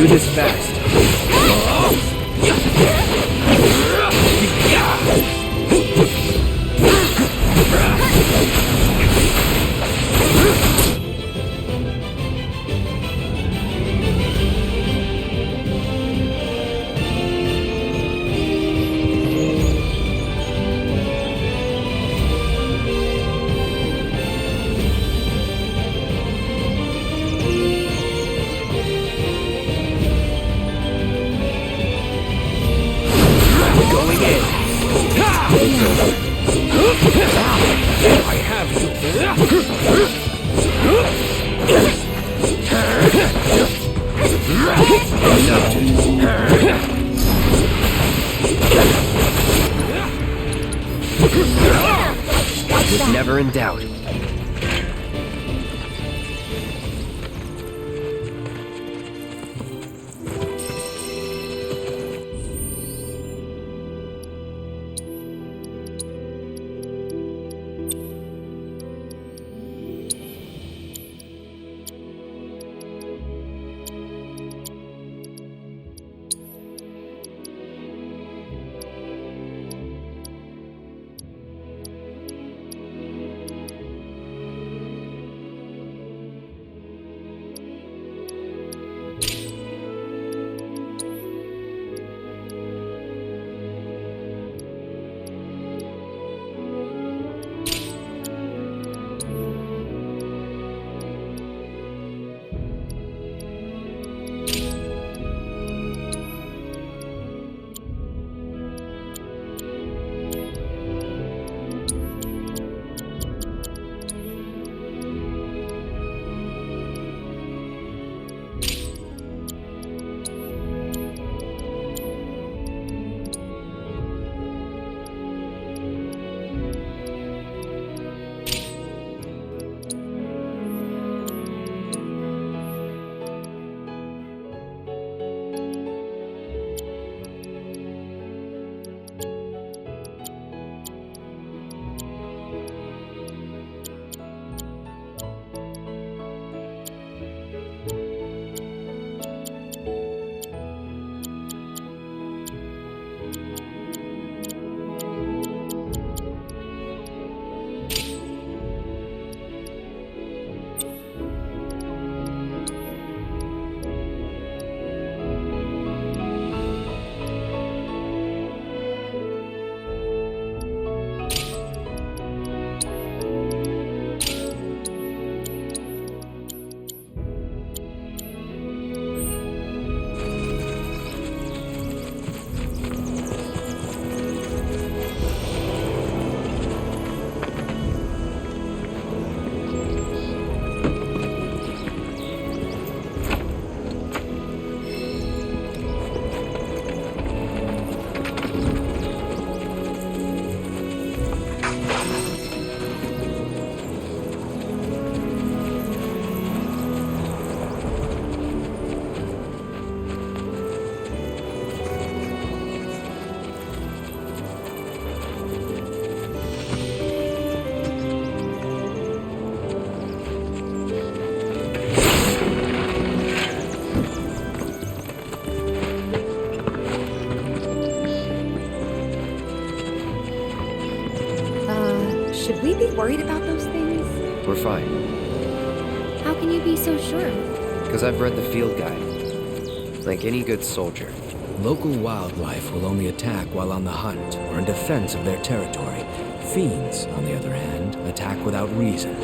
Do this fast. Was never in doubt. Should we be worried about those things? We're fine. How can you be so sure? Because I've read the field guide. Like any good soldier. Local wildlife will only attack while on the hunt or in defense of their territory. Fiends, on the other hand, attack without reason.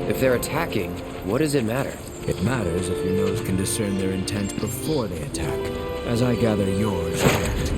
If they're attacking, what does it matter? It matters if your nose can discern their intent before they attack, as I gather yours can't.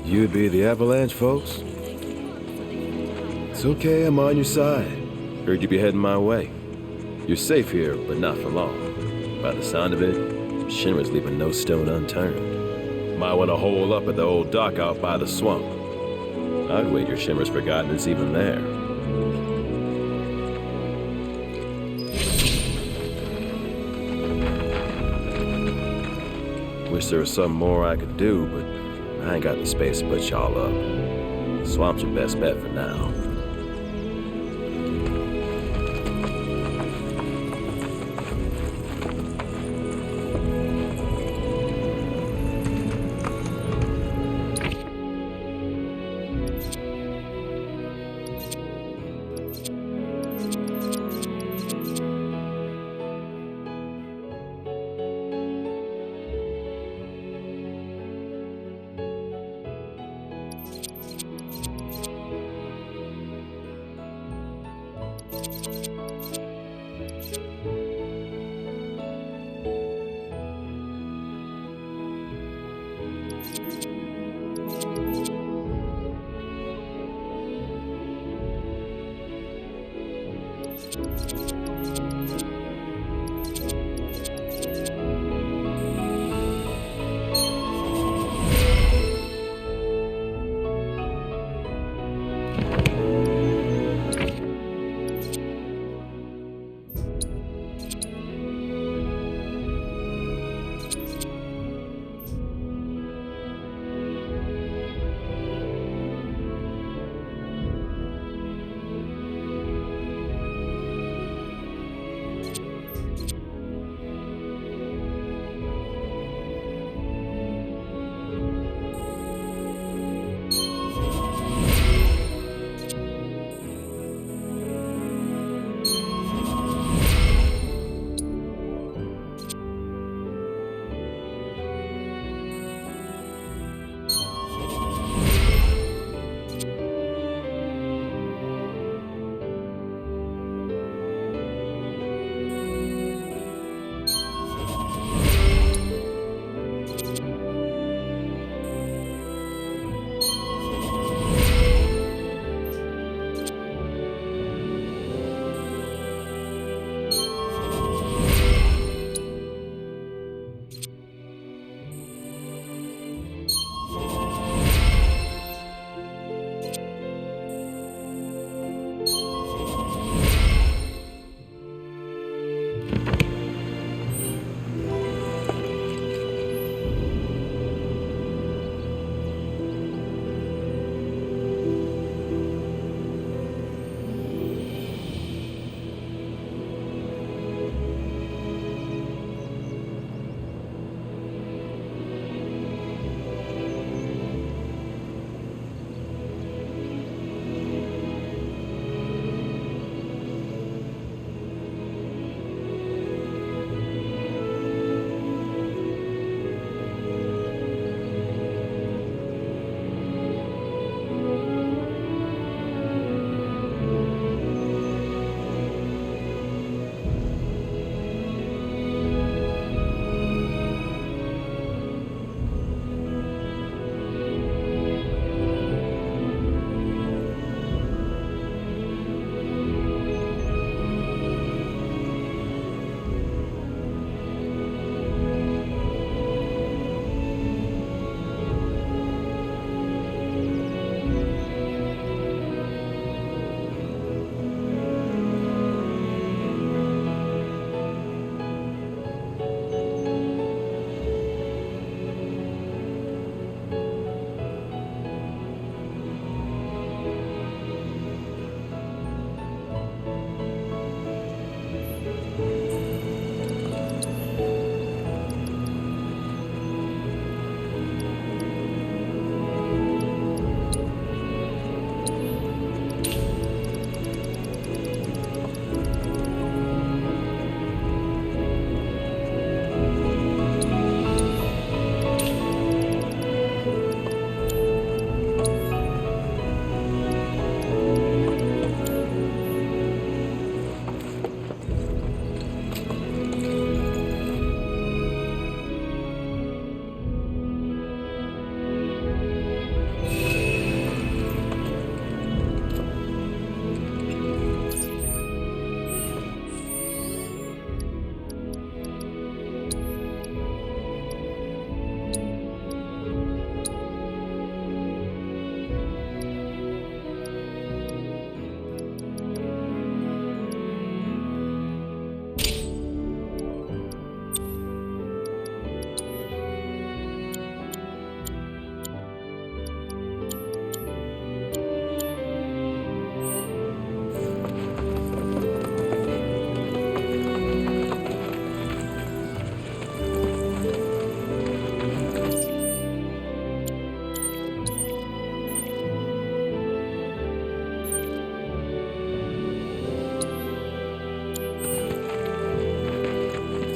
You'd be the Avalanche, folks? It's okay, I'm on your side. Heard you'd be heading my way. You're safe here, but not for long. By the sound of it, Shinra's leaving no stone unturned. Might want to hole up at the old dock out by the swamp. I'd wager Shinra's forgotten it's even there. Wish there was something more I could do, but I ain't got the space to put y'all up. The swamp's your best bet for now.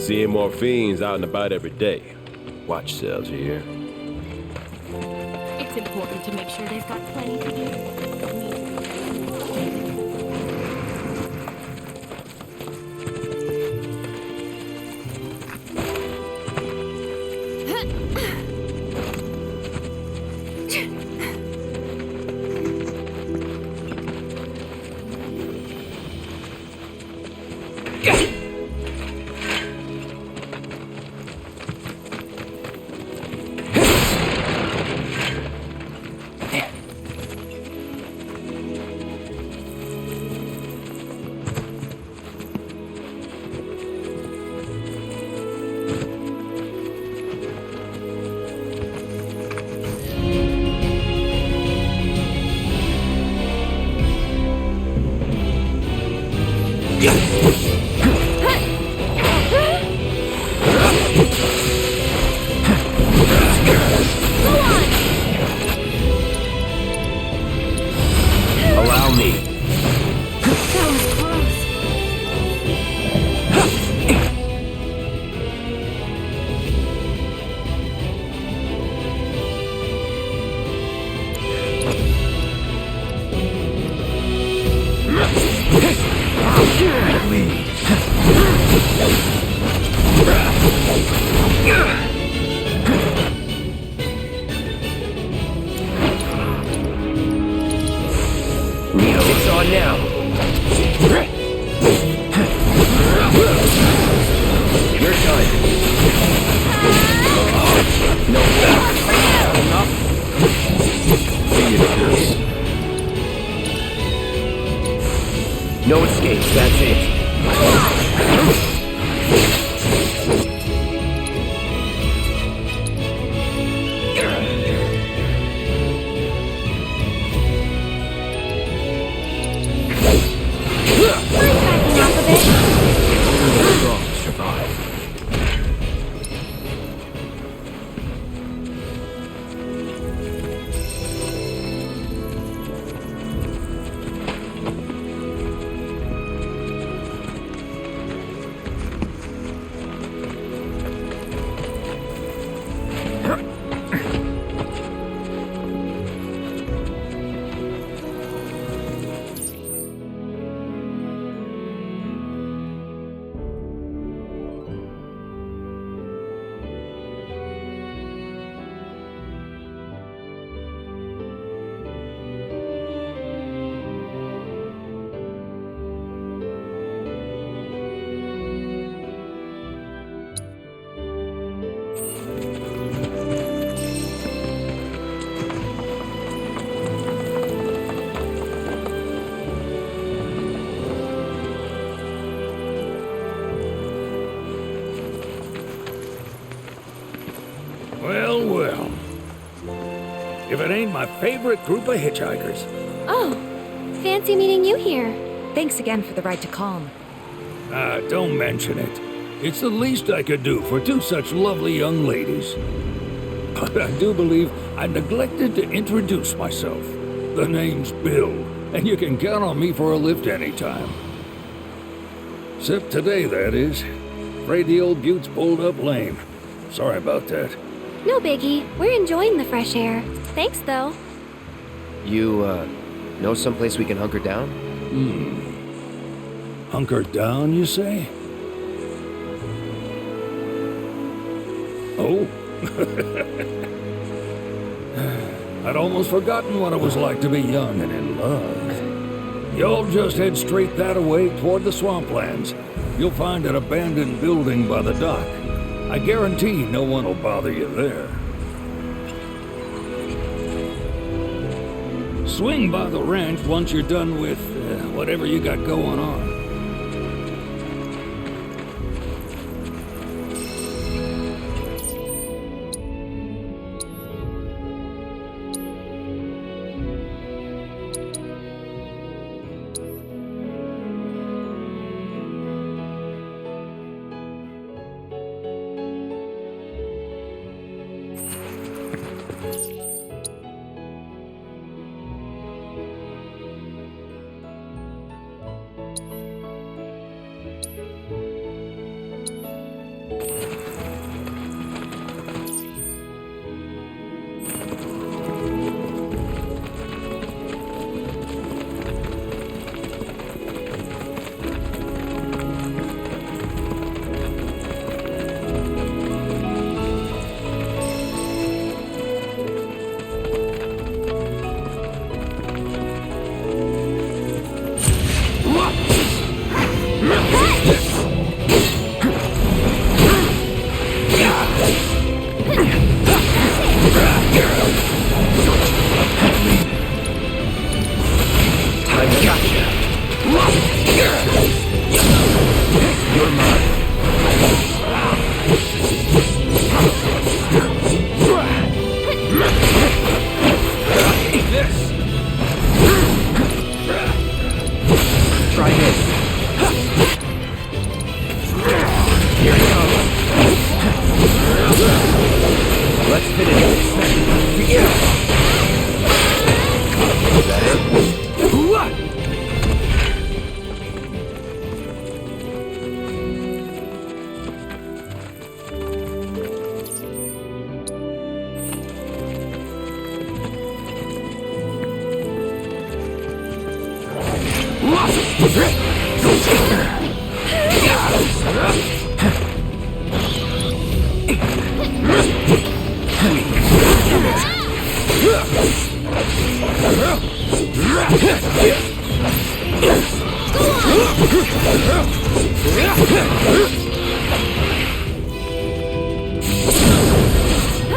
seeing more fiends out and about every day. Watch yourselves here. It's important to make sure they've got plenty to do. Allow me. That was close. It's on now. You're done. No not enough. See you, Pierce. No escape, that's it. Backing off a bit. Only the strong survive. Well, well. If it ain't my favorite group of hitchhikers. Oh, fancy meeting you here. Thanks again for the ride to Calm. Ah, don't mention it. It's the least I could do for two such lovely young ladies. But I do believe I neglected to introduce myself. The name's Bill, and you can count on me for a lift anytime. Except today, that is. Afraid the old bute's pulled up lame. Sorry about that. No biggie. We're enjoying the fresh air. Thanks, though. You, know someplace we can hunker down? Hunker down, you say? Oh? I'd almost forgotten what it was like to be young and in love. Y'all just head straight that way toward the swamplands. You'll find an abandoned building by the dock. I guarantee no one will bother you there. Swing by the ranch once you're done with whatever you got going on. Let's finish this. Is that it? What?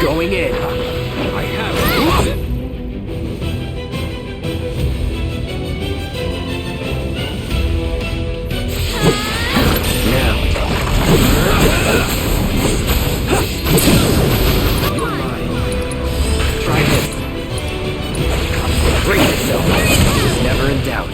Going in. I have it. Now. You're mine. Try this. Brace yourself. It's never in doubt.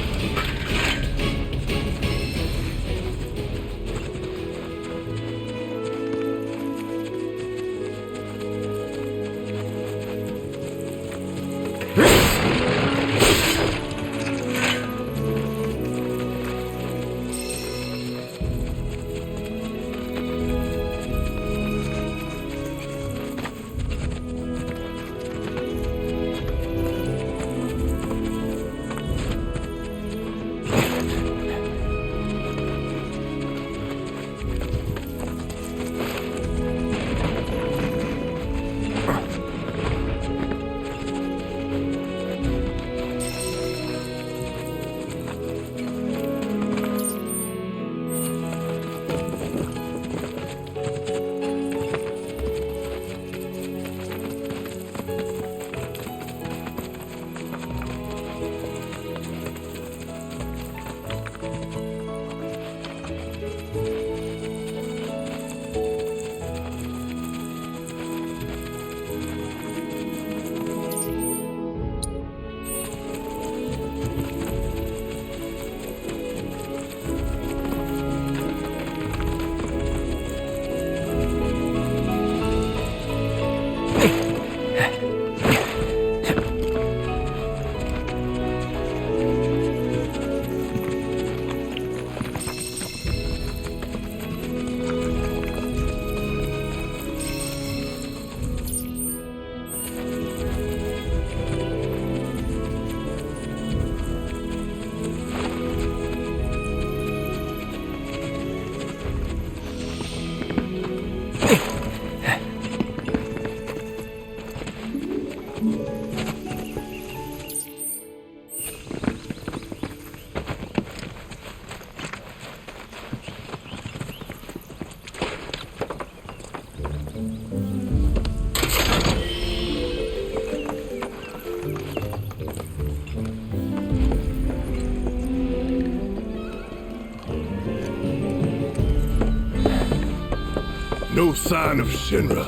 No sign of Shinra.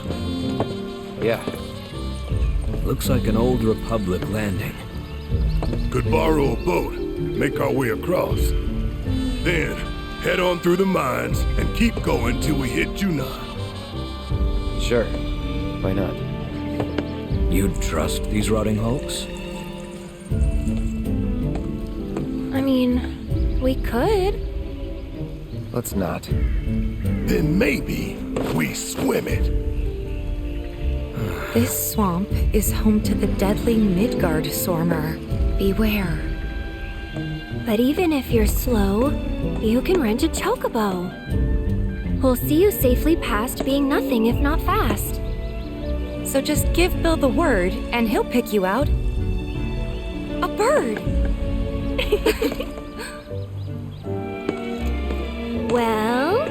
Yeah. Looks like an old Republic landing. Could borrow a boat, make our way across. Then, head on through the mines and keep going till we hit Junon. Sure. Why not? You'd trust these rotting hulks? I mean, we could. Let's not. Then maybe we swim it. This swamp is home to the deadly Midgard Sormer. Beware. But even if you're slow, you can rent a chocobo. We'll see you safely past being nothing if not fast. So just give Bill the word, and he'll pick you out. A bird! Well,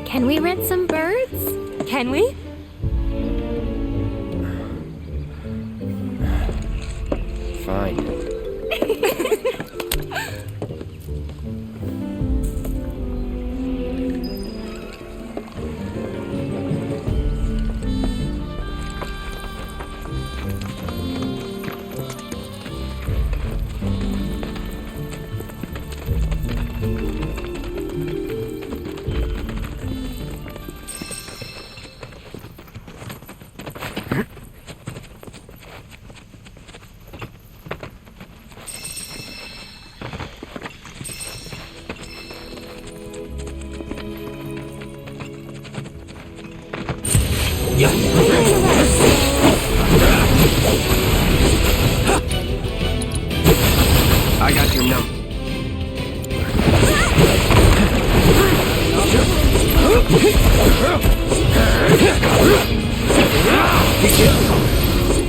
can we rent some birds? Can we? Fine. I got your number.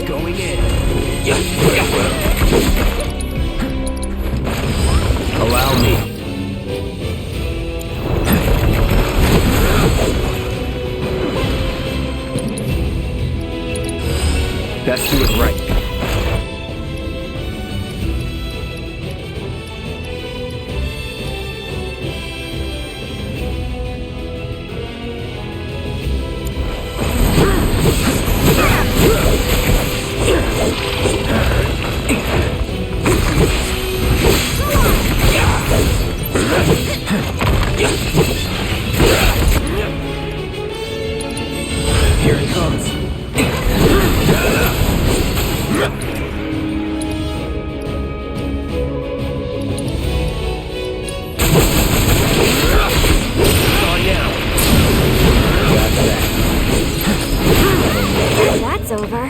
Going in. Allow me. Best do it right. Here it comes. On now. That's over.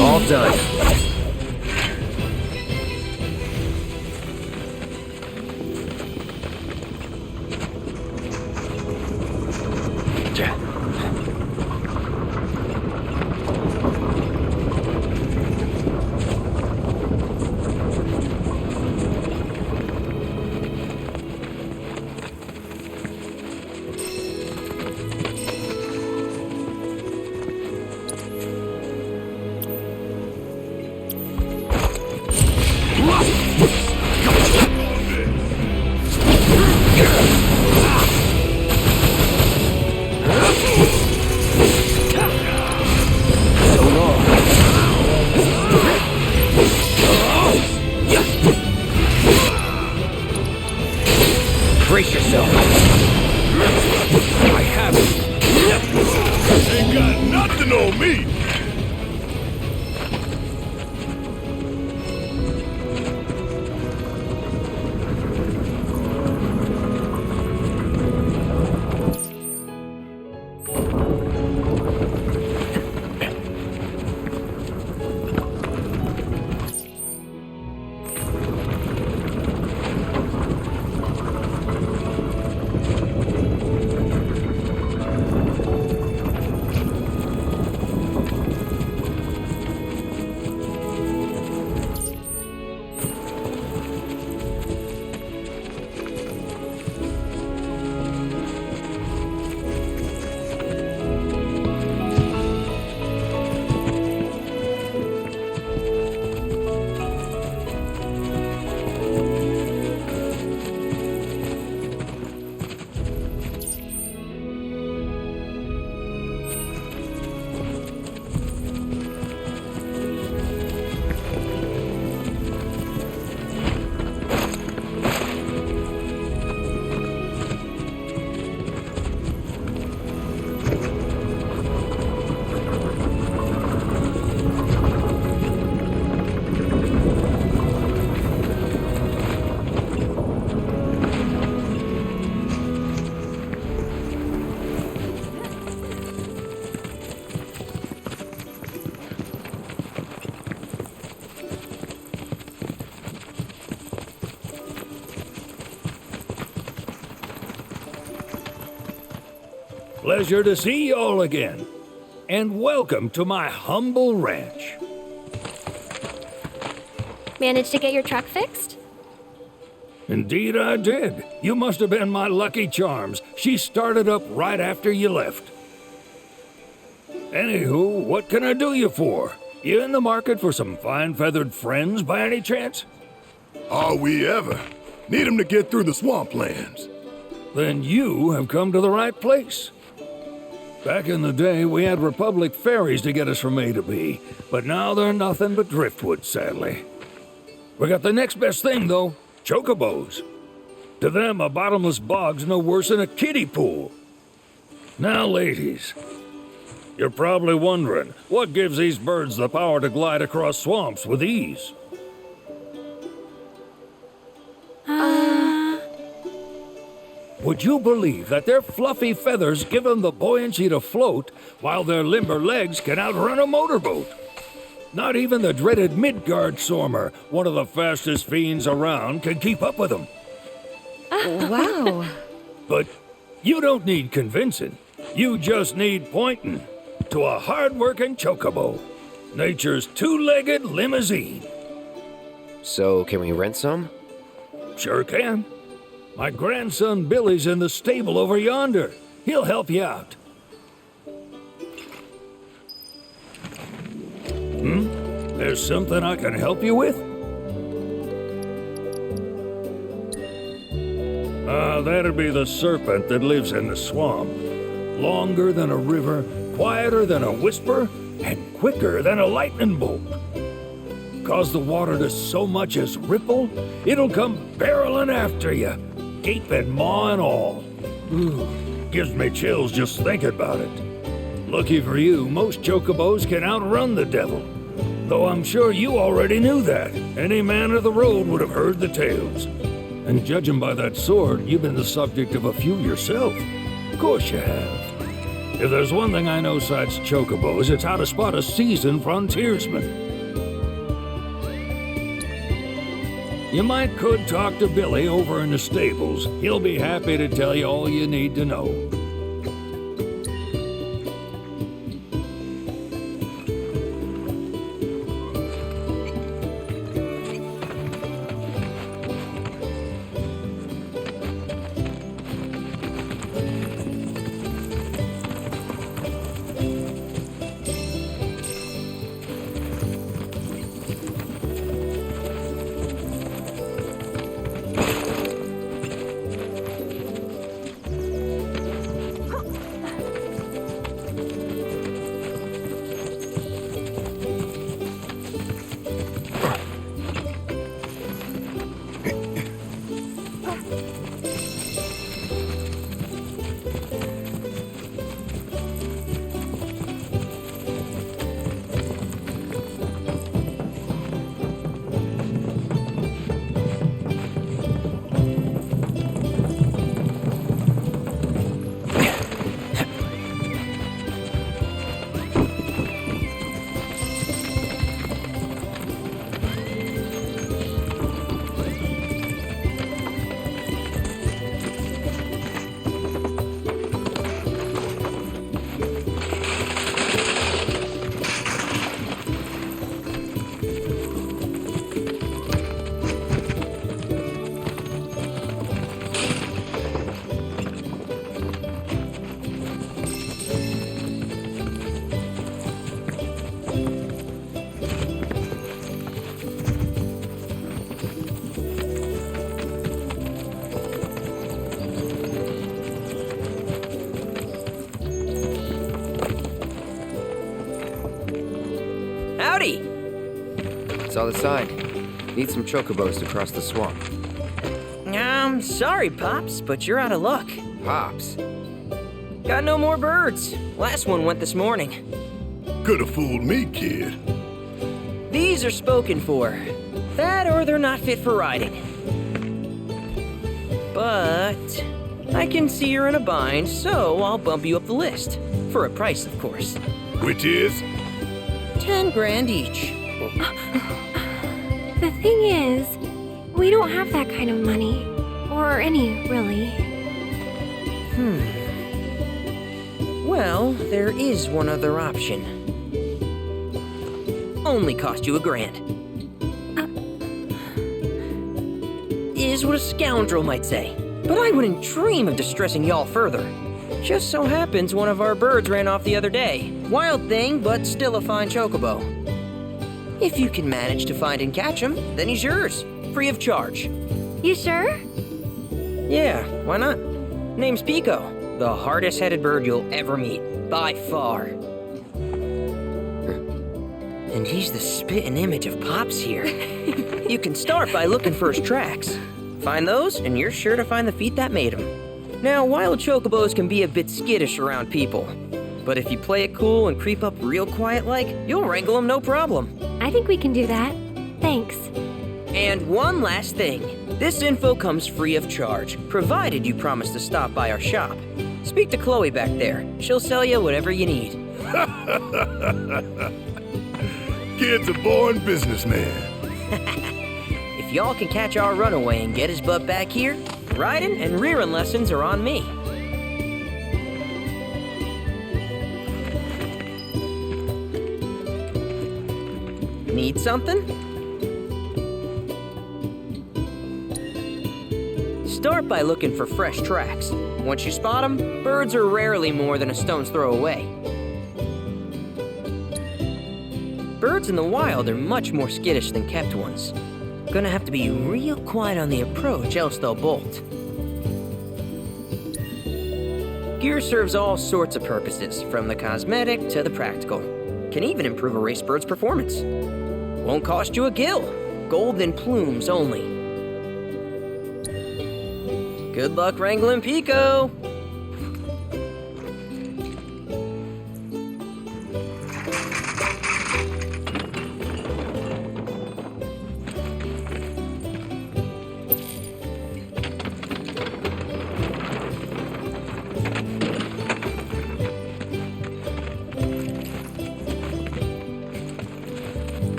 All done. Pleasure to see y'all again. And welcome to my humble ranch. Managed to get your truck fixed? Indeed I did. You must have been my lucky charms. She started up right after you left. Anywho, what can I do you for? You in the market for some fine-feathered friends by any chance? Are we ever? Need 'em to get through the swamplands. Then you have come to the right place. Back in the day, we had Republic ferries to get us from A to B, but now they're nothing but driftwood, sadly. We got the next best thing, though, chocobos. To them, a bottomless bog's no worse than a kiddie pool. Now, ladies, you're probably wondering, what gives these birds the power to glide across swamps with ease? Would you believe that their fluffy feathers give them the buoyancy to float, while their limber legs can outrun a motorboat? Not even the dreaded Midgard Sormer, one of the fastest fiends around, can keep up with them. Wow. But you don't need convincing. You just need pointing to a hard-working chocobo. Nature's two-legged limousine. So, can we rent some? Sure can. My grandson Billy's in the stable over yonder. He'll help you out. There's something I can help you with? That'd be the serpent that lives in the swamp. Longer than a river, quieter than a whisper, and quicker than a lightning bolt. Cause the water to so much as ripple, it'll come barreling after you, gaping maw and all. Ooh, gives me chills just thinking about it. Lucky for you, most chocobos can outrun the devil. Though I'm sure you already knew that. Any man of the road would have heard the tales. And judging by that sword, you've been the subject of a few yourself. Of course you have. If there's one thing I know besides chocobos, it's how to spot a seasoned frontiersman. You might could talk to Billy over in the stables. He'll be happy to tell you all you need to know. Howdy! Saw the sign. Need some chocobos to cross the swamp. Sorry, Pops, but you're out of luck. Pops. Got no more birds. Last one went this morning. Could've fooled me, kid. These are spoken for. That or they're not fit for riding. But I can see you're in a bind, so I'll bump you up the list. For a price, of course. Which is? 10 grand each. The thing is, we don't have that kind of money. Or any, really. Well, there is one other option. Only cost you $1,000. Is what a scoundrel might say. But I wouldn't dream of distressing y'all further. Just so happens one of our birds ran off the other day. Wild thing, but still a fine chocobo. If you can manage to find and catch him, then he's yours, free of charge. You sure? Yeah, why not? Name's Pico, the hardest-headed bird you'll ever meet, by far. And he's the spitting image of Pops here. You can start by looking for his tracks. Find those, and you're sure to find the feet that made him. Now, wild chocobos can be a bit skittish around people. But if you play it cool and creep up real quiet-like, you'll wrangle them no problem. I think we can do that. Thanks. And one last thing. This info comes free of charge, provided you promise to stop by our shop. Speak to Chloe back there. She'll sell you whatever you need. Kid's a born businessman. If y'all can catch our runaway and get his butt back here, riding and rearing lessons are on me. Need something? Start by looking for fresh tracks. Once you spot them, birds are rarely more than a stone's throw away. Birds in the wild are much more skittish than kept ones. Gonna have to be real quiet on the approach, else they'll bolt. Gear serves all sorts of purposes, from the cosmetic to the practical. Can even improve a race bird's performance. Won't cost you a gill. Golden plumes only. Good luck wrangling Pico!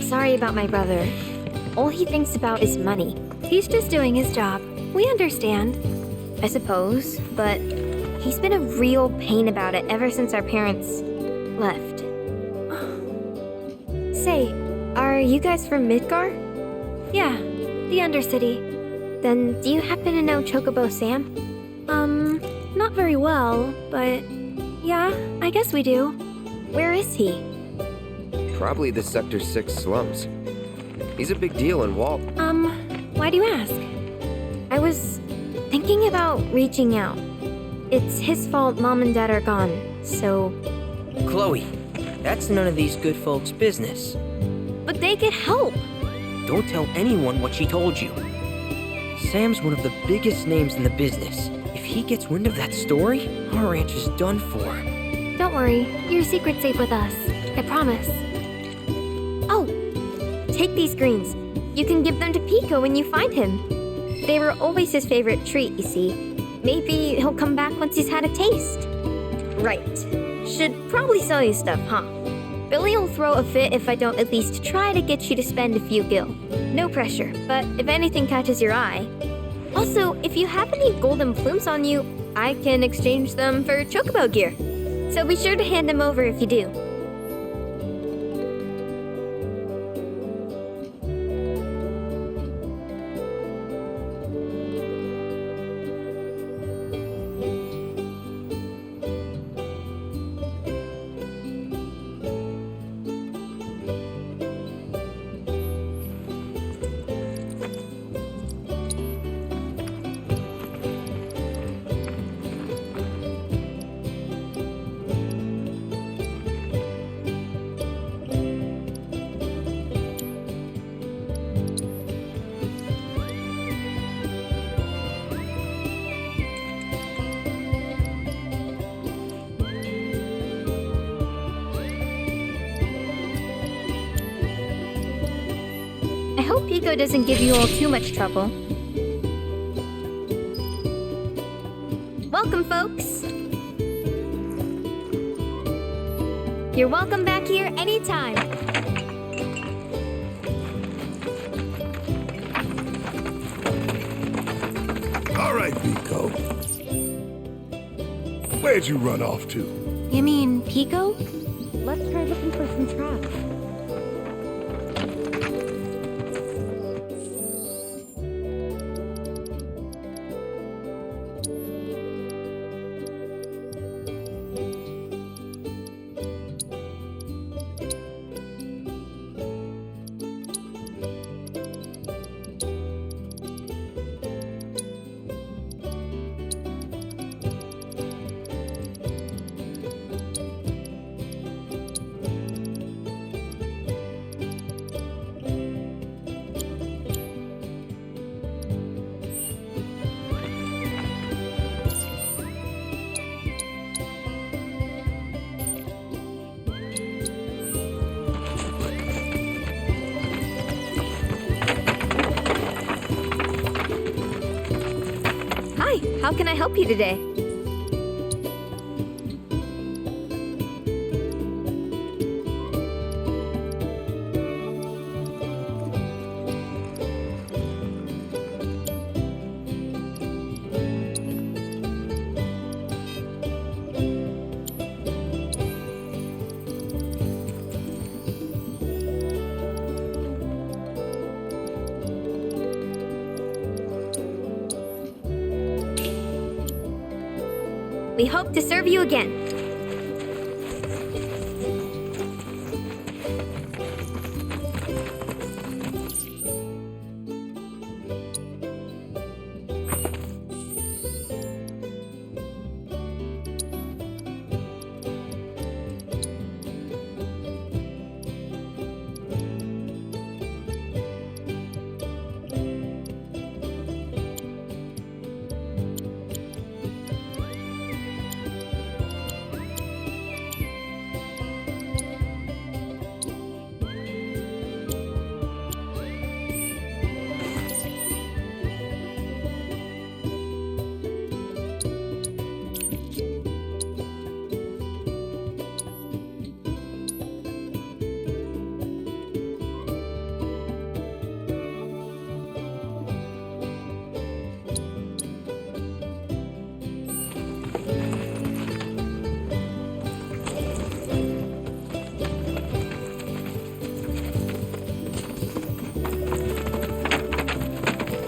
Sorry about my brother. All he thinks about is money. He's just doing his job. We understand. I suppose, but he's been a real pain about it ever since our parents left. Say, are you guys from Midgar? Yeah, the Undercity. Then do you happen to know Chocobo Sam? Not very well, but yeah, I guess we do. Where is he? Probably the Sector 6 slums. He's a big deal in Walt. Why do you ask? I was thinking about reaching out. It's his fault Mom and Dad are gone, so... Chloe, that's none of these good folks' business. But they could help! Don't tell anyone what she told you. Sam's one of the biggest names in the business. If he gets wind of that story, our ranch is done for. Don't worry, your secret's safe with us. I promise. Oh, take these greens. You can give them to Pico when you find him. They were always his favorite treat, you see. Maybe he'll come back once he's had a taste. Right. Should probably sell you stuff, huh? Billy will throw a fit if I don't at least try to get you to spend a few gil. No pressure, but if anything catches your eye. Also, if you have any golden plumes on you, I can exchange them for chocobo gear. So be sure to hand them over if you do. hope Pico doesn't give you all too much trouble. Welcome, folks! You're welcome back here anytime. All right, Pico. Where'd you run off to? You mean Pico? Let's try looking for some traps. How can I help you today? We hope to serve you again.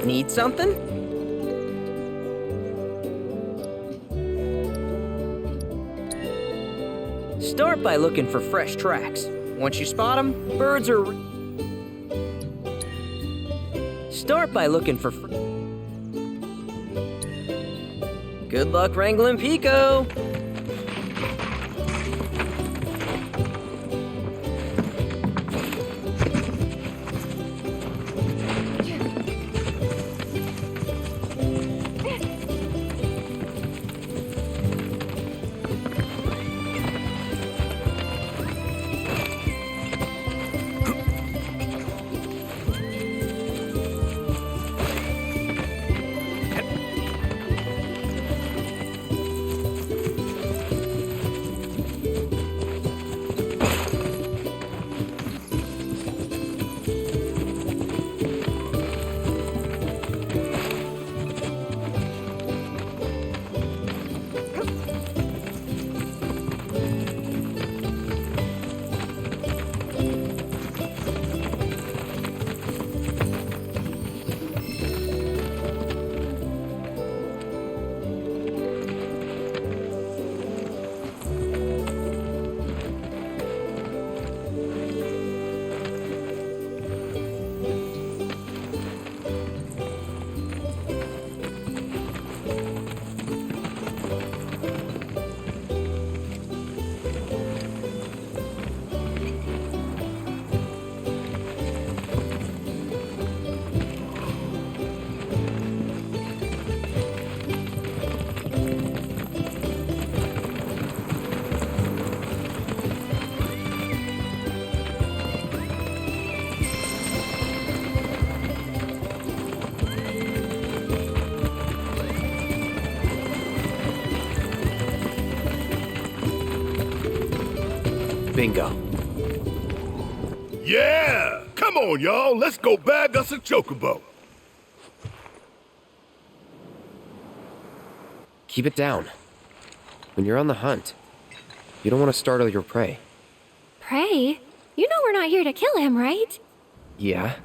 Need something? Start by looking for fresh tracks. Once you spot them, birds are... Start by looking for... Good luck wrangling Pico! Bingo. Yeah! Come on, y'all. Let's go bag us a chocobo. Keep it down. When you're on the hunt, you don't want to startle your prey. Prey? You know we're not here to kill him, right? Yeah?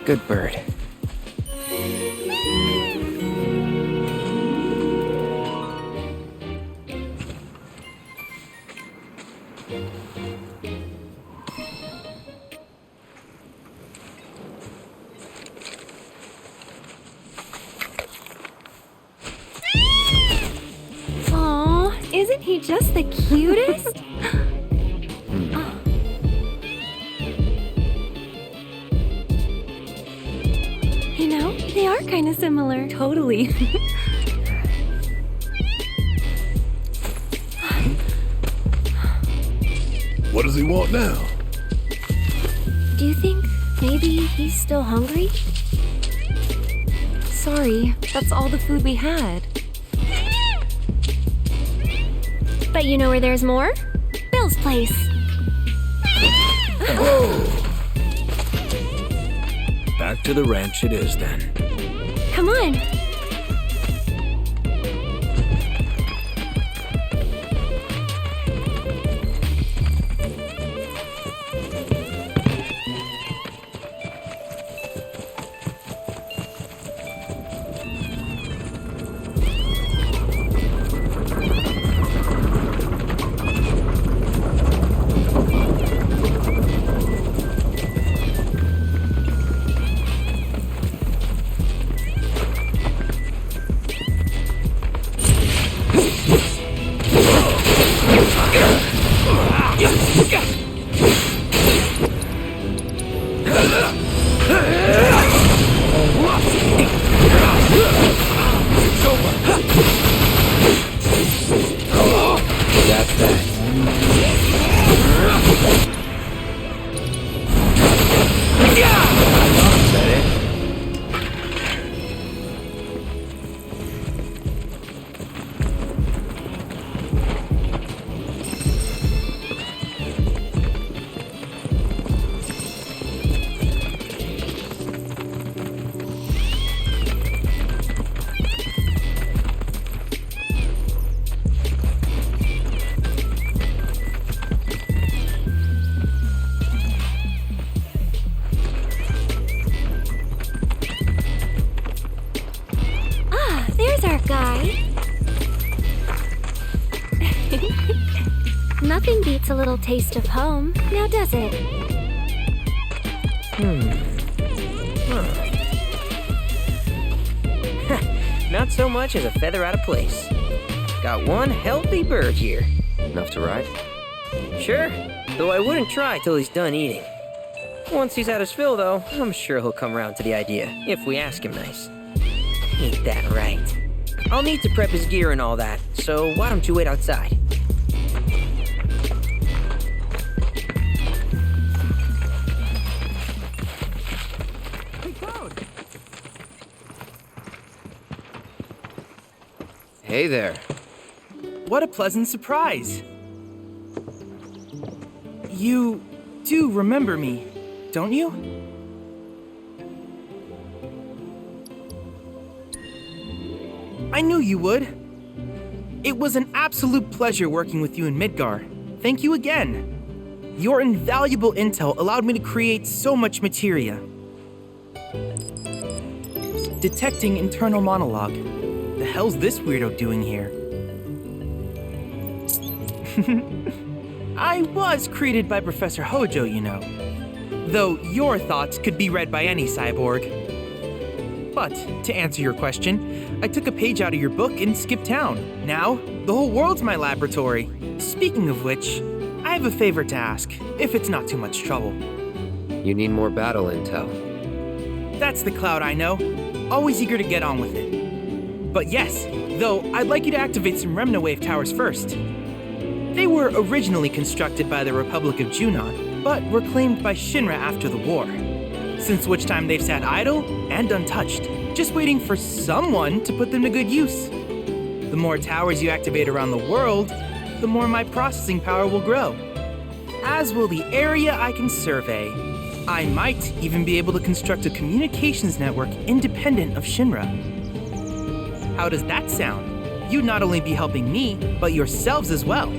Good bird. Aw, isn't he just the cutest? You know, they are kind of similar. Totally. What does he want now? Do you think maybe he's still hungry? Sorry, that's all the food we had. But you know where there's more? Bill's place. Back to the ranch it is then. Come on. Bye. Nothing beats a little taste of home, now does it? Not so much as a feather out of place. Got one healthy bird here. Enough to ride? Sure, though I wouldn't try till he's done eating. Once he's had his fill, though, I'm sure he'll come around to the idea, if we ask him nice. Ain't that right? I'll need to prep his gear and all that, so why don't you wait outside? Hey there. What a pleasant surprise. You do remember me, don't you? I knew you would. It was an absolute pleasure working with you in Midgar. Thank you again. Your invaluable intel allowed me to create so much materia. Detecting internal monologue. The hell's this weirdo doing here? I was created by Professor Hojo, you know. Though your thoughts could be read by any cyborg. But, to answer your question, I took a page out of your book and skipped town. Now, the whole world's my laboratory. Speaking of which, I have a favor to ask, if it's not too much trouble. You need more battle intel. That's the Cloud I know. Always eager to get on with it. But yes, though, I'd like you to activate some Remna Wave towers first. They were originally constructed by the Republic of Junon, but were claimed by Shinra after the war. Since which time they've sat idle and untouched, just waiting for someone to put them to good use. The more towers you activate around the world, the more my processing power will grow. As will the area I can survey. I might even be able to construct a communications network independent of Shinra. How does that sound? You'd not only be helping me, but yourselves as well.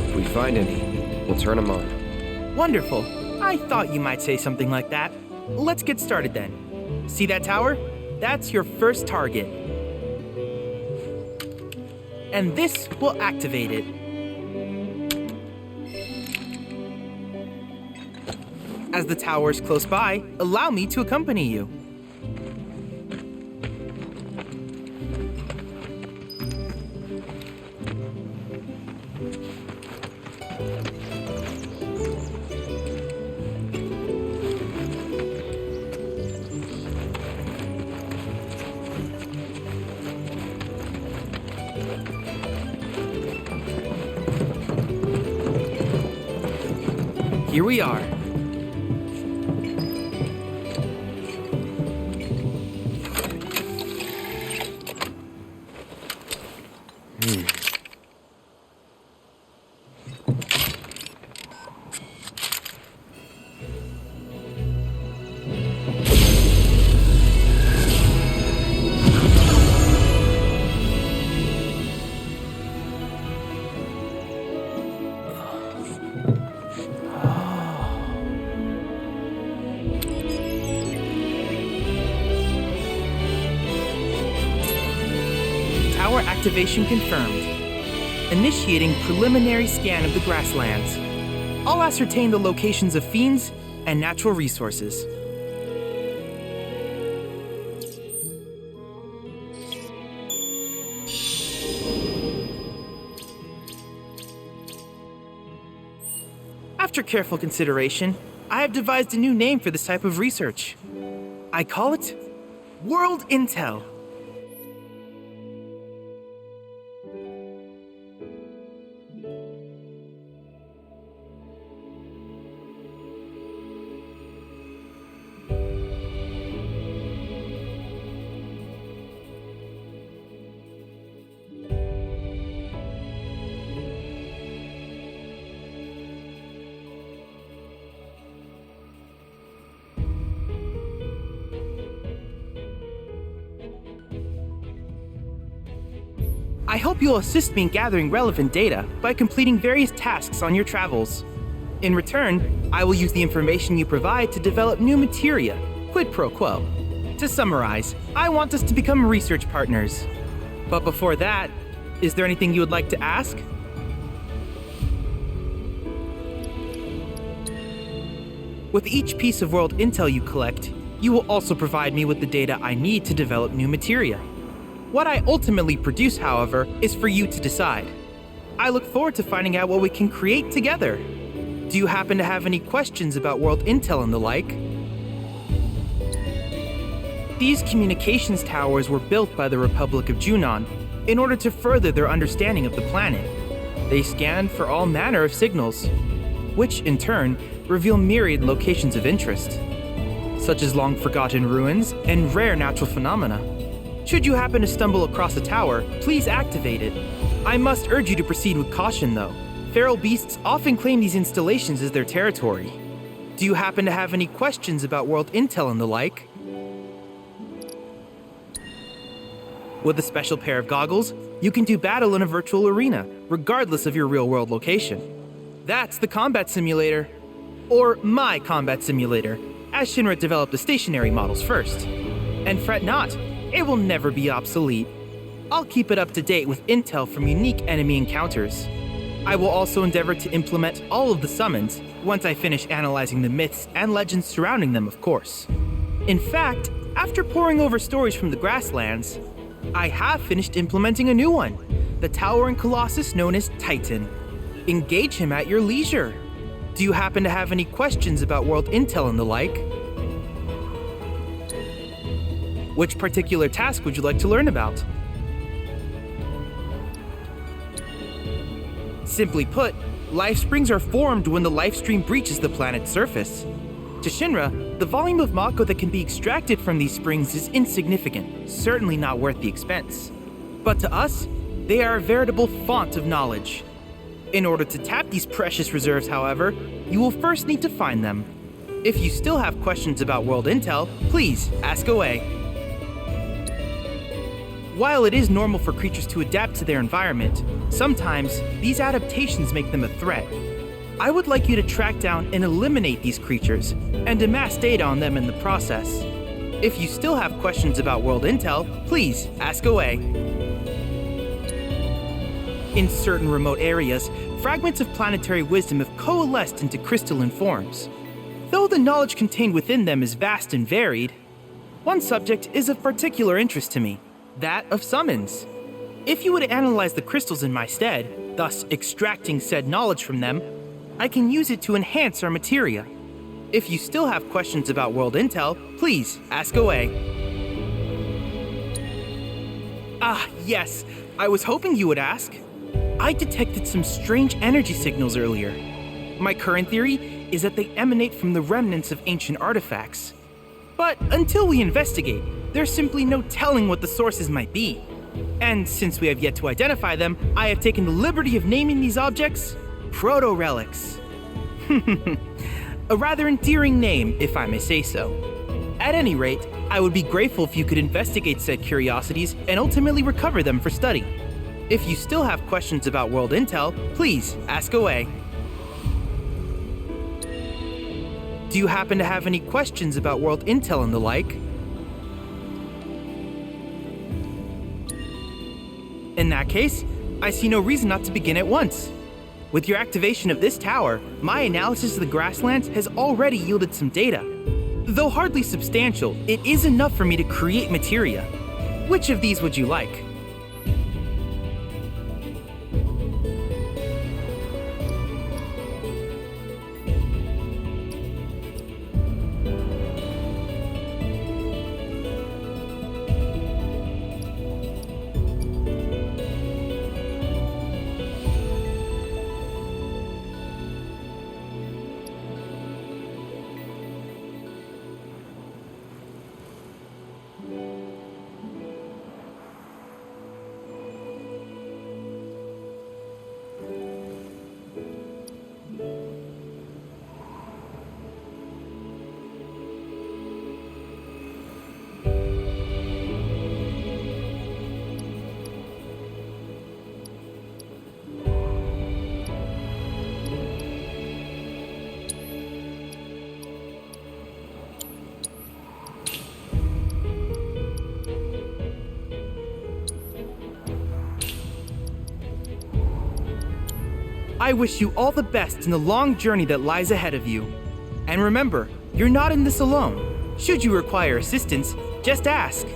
If we find any, we'll turn them on. Wonderful. I thought you might say something like that. Let's get started then. See that tower? That's your first target. And this will activate it. As the tower is close by, allow me to accompany you. Here we are. Tower activation confirmed. Initiating preliminary scan of the grasslands. I'll ascertain the locations of fiends and natural resources. After careful consideration, I have devised a new name for this type of research. I call it World Intel. I hope you'll assist me in gathering relevant data by completing various tasks on your travels. In return, I will use the information you provide to develop new materia quid pro quo. To summarize, I want us to become research partners. But before that, is there anything you would like to ask? With each piece of world intel you collect, you will also provide me with the data I need to develop new materia. What I ultimately produce, however, is for you to decide. I look forward to finding out what we can create together. Do you happen to have any questions about world intel and the like? These communications towers were built by the Republic of Junon in order to further their understanding of the planet. They scan for all manner of signals, which in turn reveal myriad locations of interest, such as long-forgotten ruins and rare natural phenomena. Should you happen to stumble across a tower, please activate it. I must urge you to proceed with caution, though. Feral beasts often claim these installations as their territory. Do you happen to have any questions about world intel and the like? With a special pair of goggles, you can do battle in a virtual arena, regardless of your real-world location. That's the combat simulator. Or my combat simulator, as Shinra developed the stationary models first. And fret not, it will never be obsolete. I'll keep it up to date with intel from unique enemy encounters. I will also endeavor to implement all of the summons once I finish analyzing the myths and legends surrounding them, of course. In fact, after poring over stories from the grasslands, I have finished implementing a new one, the towering colossus known as Titan. Engage him at your leisure. Do you happen to have any questions about world intel and the like? Which particular task would you like to learn about? Simply put, life springs are formed when the life stream breaches the planet's surface. To Shinra, the volume of Mako that can be extracted from these springs is insignificant, certainly not worth the expense. But to us, they are a veritable font of knowledge. In order to tap these precious reserves, however, you will first need to find them. If you still have questions about world intel, please ask away. While it is normal for creatures to adapt to their environment, sometimes these adaptations make them a threat. I would like you to track down and eliminate these creatures, and amass data on them in the process. If you still have questions about world intel, please ask away. In certain remote areas, fragments of planetary wisdom have coalesced into crystalline forms. Though the knowledge contained within them is vast and varied, one subject is of particular interest to me, that of summons. If you would analyze the crystals in my stead, thus extracting said knowledge from them, I can use it to enhance our materia. If you still have questions about world intel, please ask away. Ah, yes, I was hoping you would ask. I detected some strange energy signals earlier. My current theory is that they emanate from the remnants of ancient artifacts. But until we investigate, there's simply no telling what the sources might be. And since we have yet to identify them, I have taken the liberty of naming these objects proto-relics. A rather endearing name, if I may say so. At any rate, I would be grateful if you could investigate said curiosities and ultimately recover them for study. If you still have questions about world intel, please ask away. Do you happen to have any questions about world intel and the like? In that case, I see no reason not to begin at once. With your activation of this tower, my analysis of the grasslands has already yielded some data. Though hardly substantial, it is enough for me to create materia. Which of these would you like? I wish you all the best in the long journey that lies ahead of you. And remember, you're not in this alone. Should you require assistance, just ask.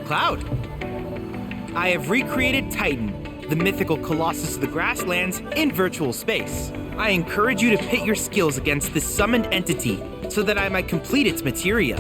Cloud! I have recreated Titan, the mythical colossus of the grasslands, in virtual space. I encourage you to pit your skills against this summoned entity so that I might complete its materia.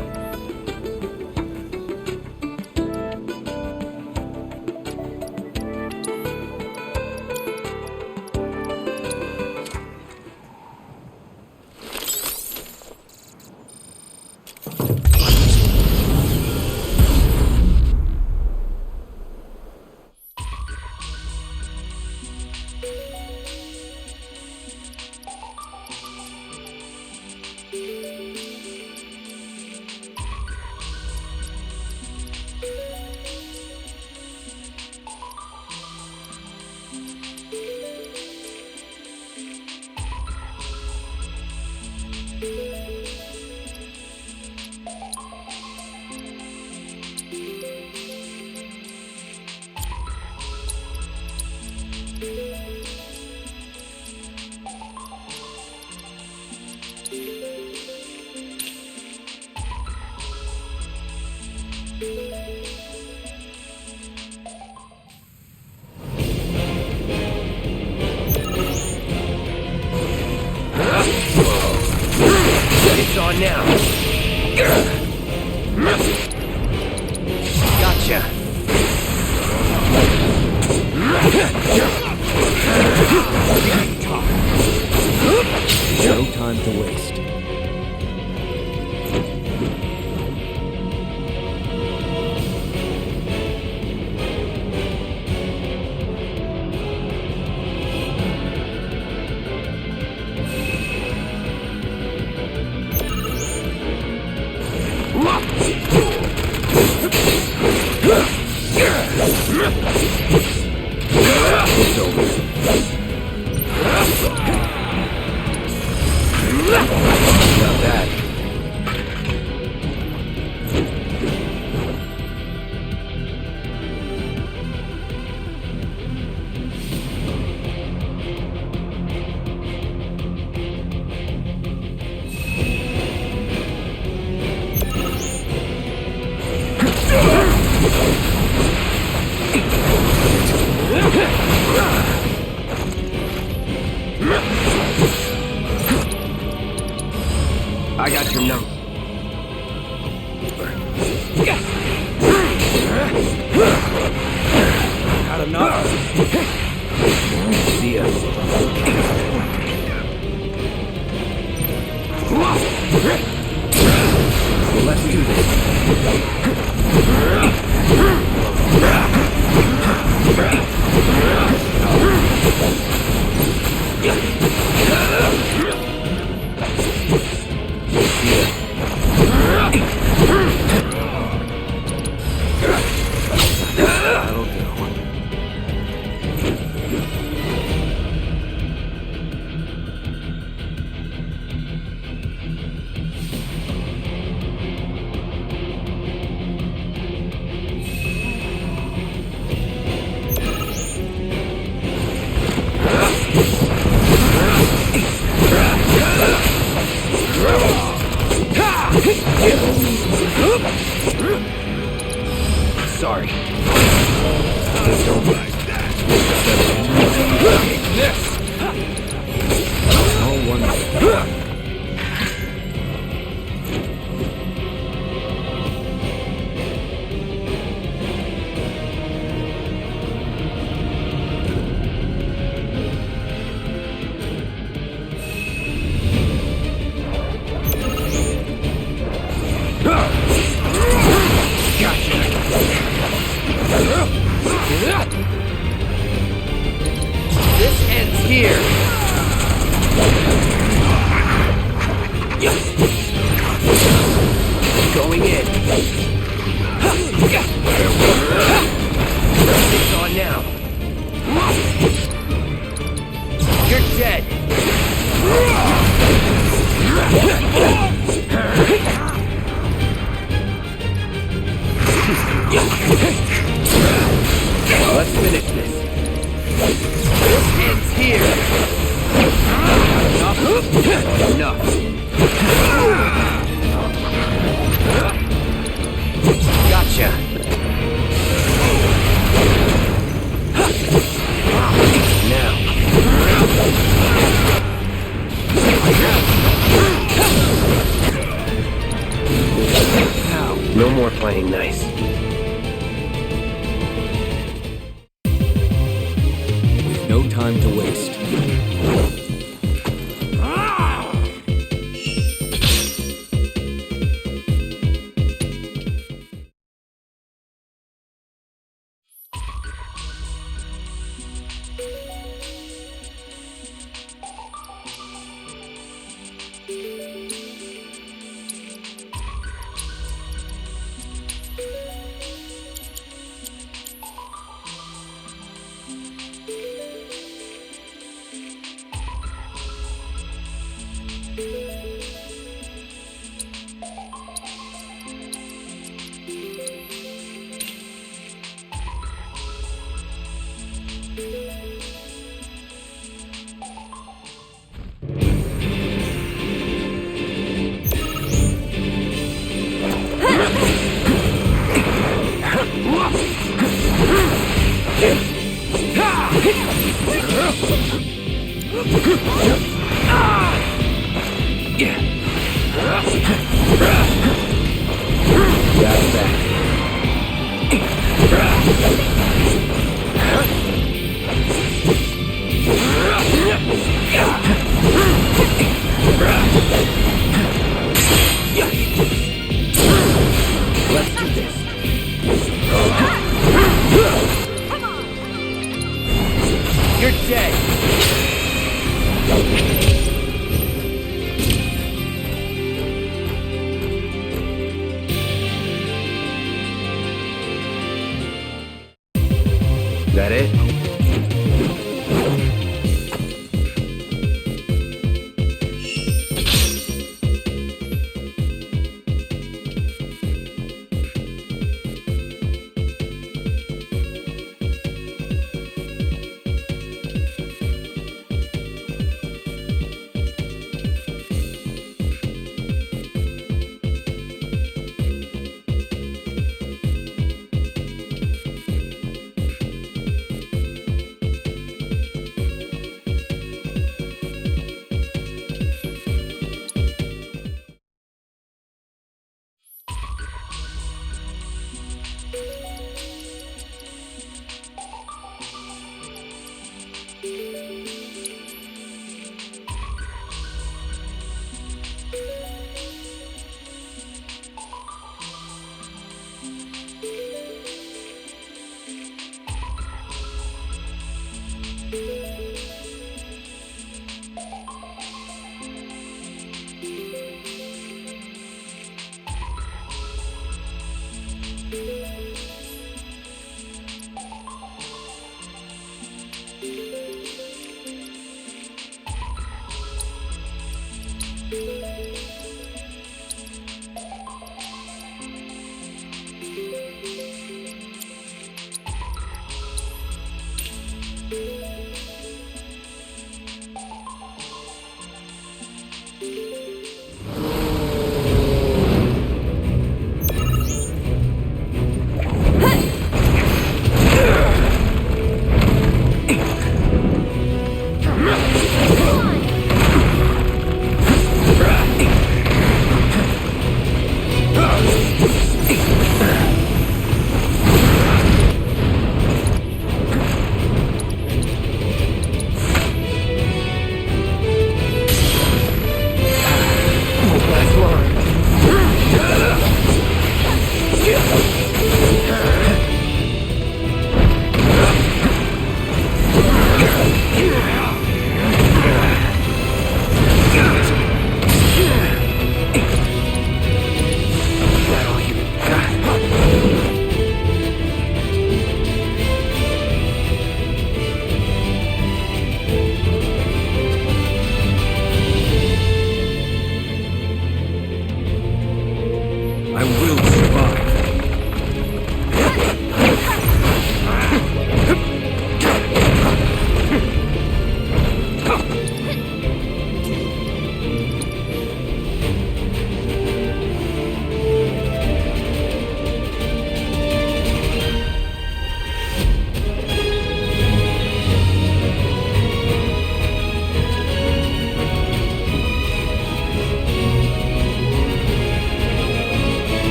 It's on now. Gotcha. No time to waste. I got your number. Had enough? See ya. So let's do this. That'll do. Sorry. This don't like that. No wonder. This ends here. Going in. It's on now. You're dead. Let's finish this. This ends here. Enough. Gotcha. Now. No more playing nice. No time to waste. Let's do this. You're dead. That it?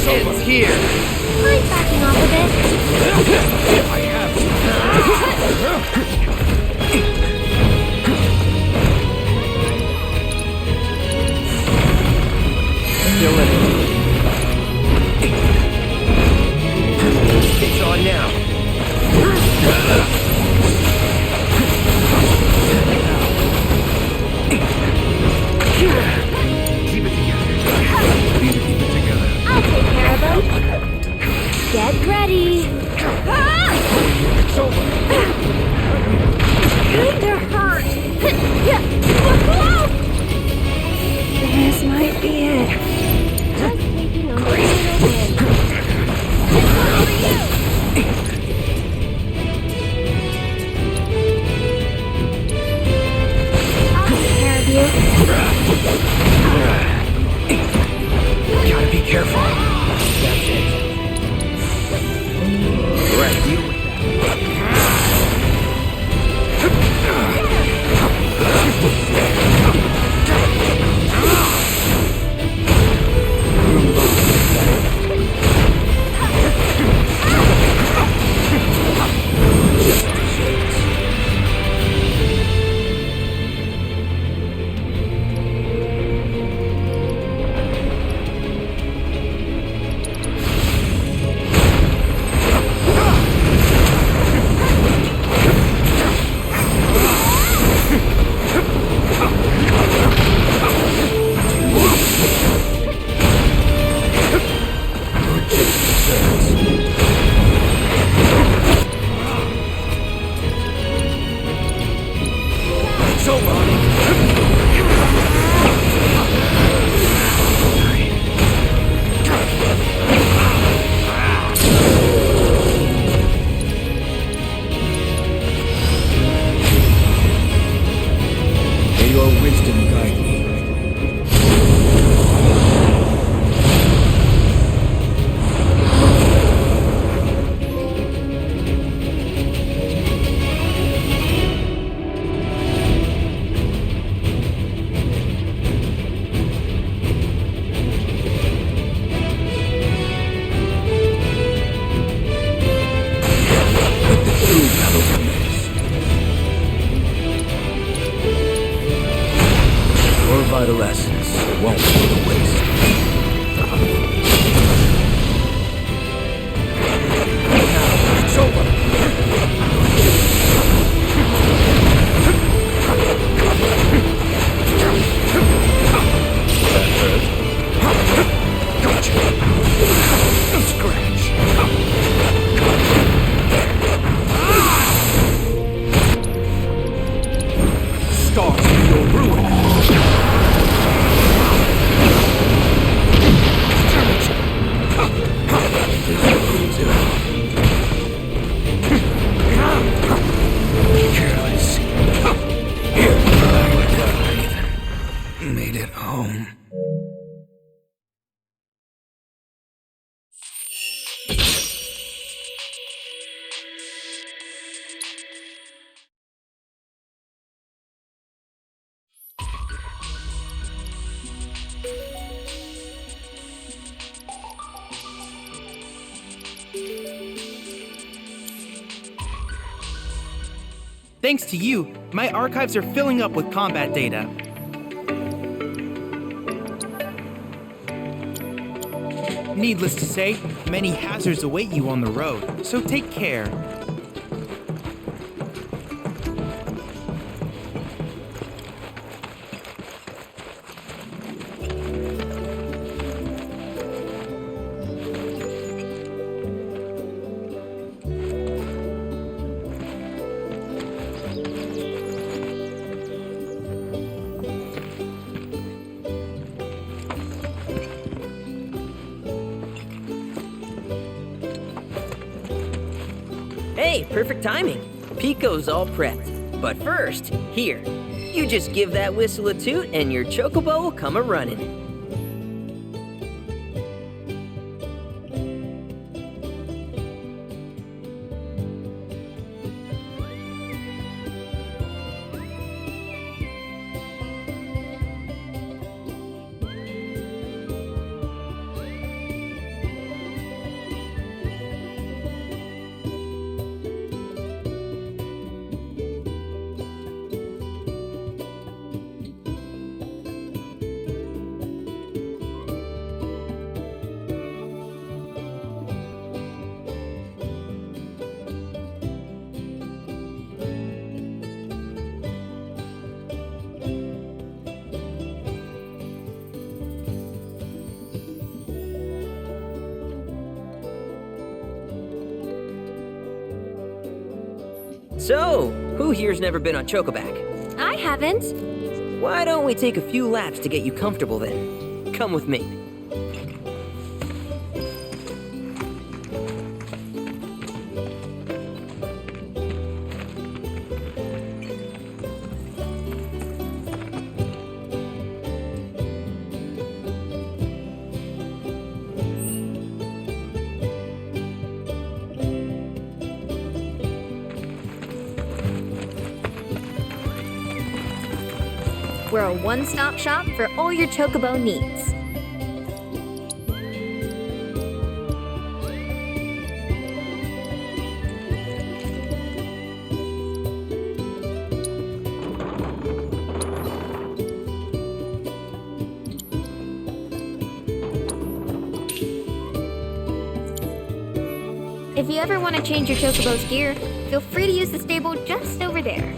ends here. Mind backing off a bit? I have to. Still in it. It's on now. Keep it together. Need to keep it together. I'll take care of them. Get ready. It's over. They're hurt. This might be it. Just taking a little bit. This one's for you. I'll take care of you. Gotta be careful. That's it. Right, deal with vital essence won't go to waste. It's over. Gotcha. Scratch. Start your ruin. Careless. Here, I died. Made it home. Thanks to you, my archives are filling up with combat data. Needless to say, many hazards await you on the road, so take care. Hey, perfect timing. Pico's all prepped. But first, here, you just give that whistle a toot and your chocobo will come a-running. So, who here's never been on Chocoback? I haven't. Why don't we take a few laps to get you comfortable then? Come with me. We're a one-stop shop for all your Chocobo needs. If you ever want to change your Chocobo's gear, feel free to use the stable just over there.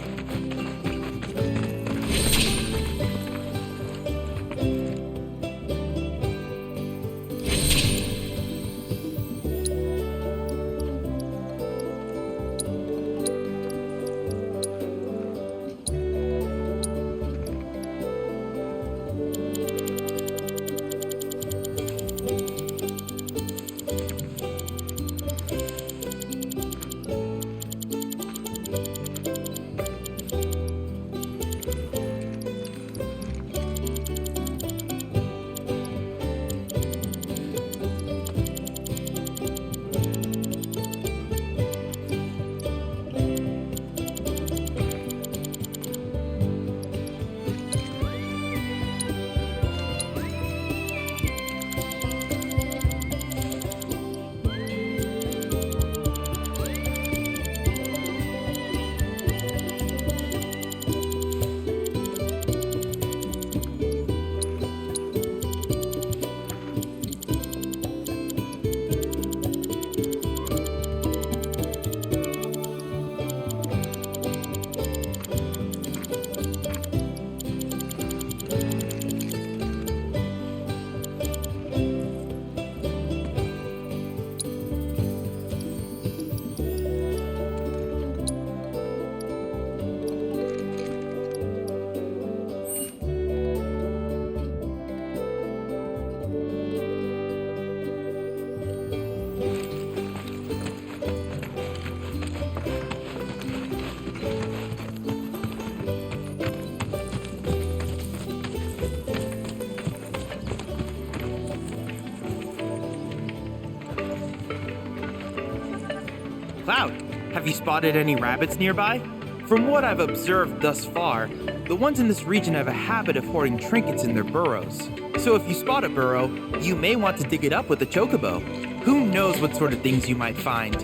Cloud, have you spotted any rabbits nearby? From what I've observed thus far, the ones in this region have a habit of hoarding trinkets in their burrows. So if you spot a burrow, you may want to dig it up with a chocobo. Who knows what sort of things you might find?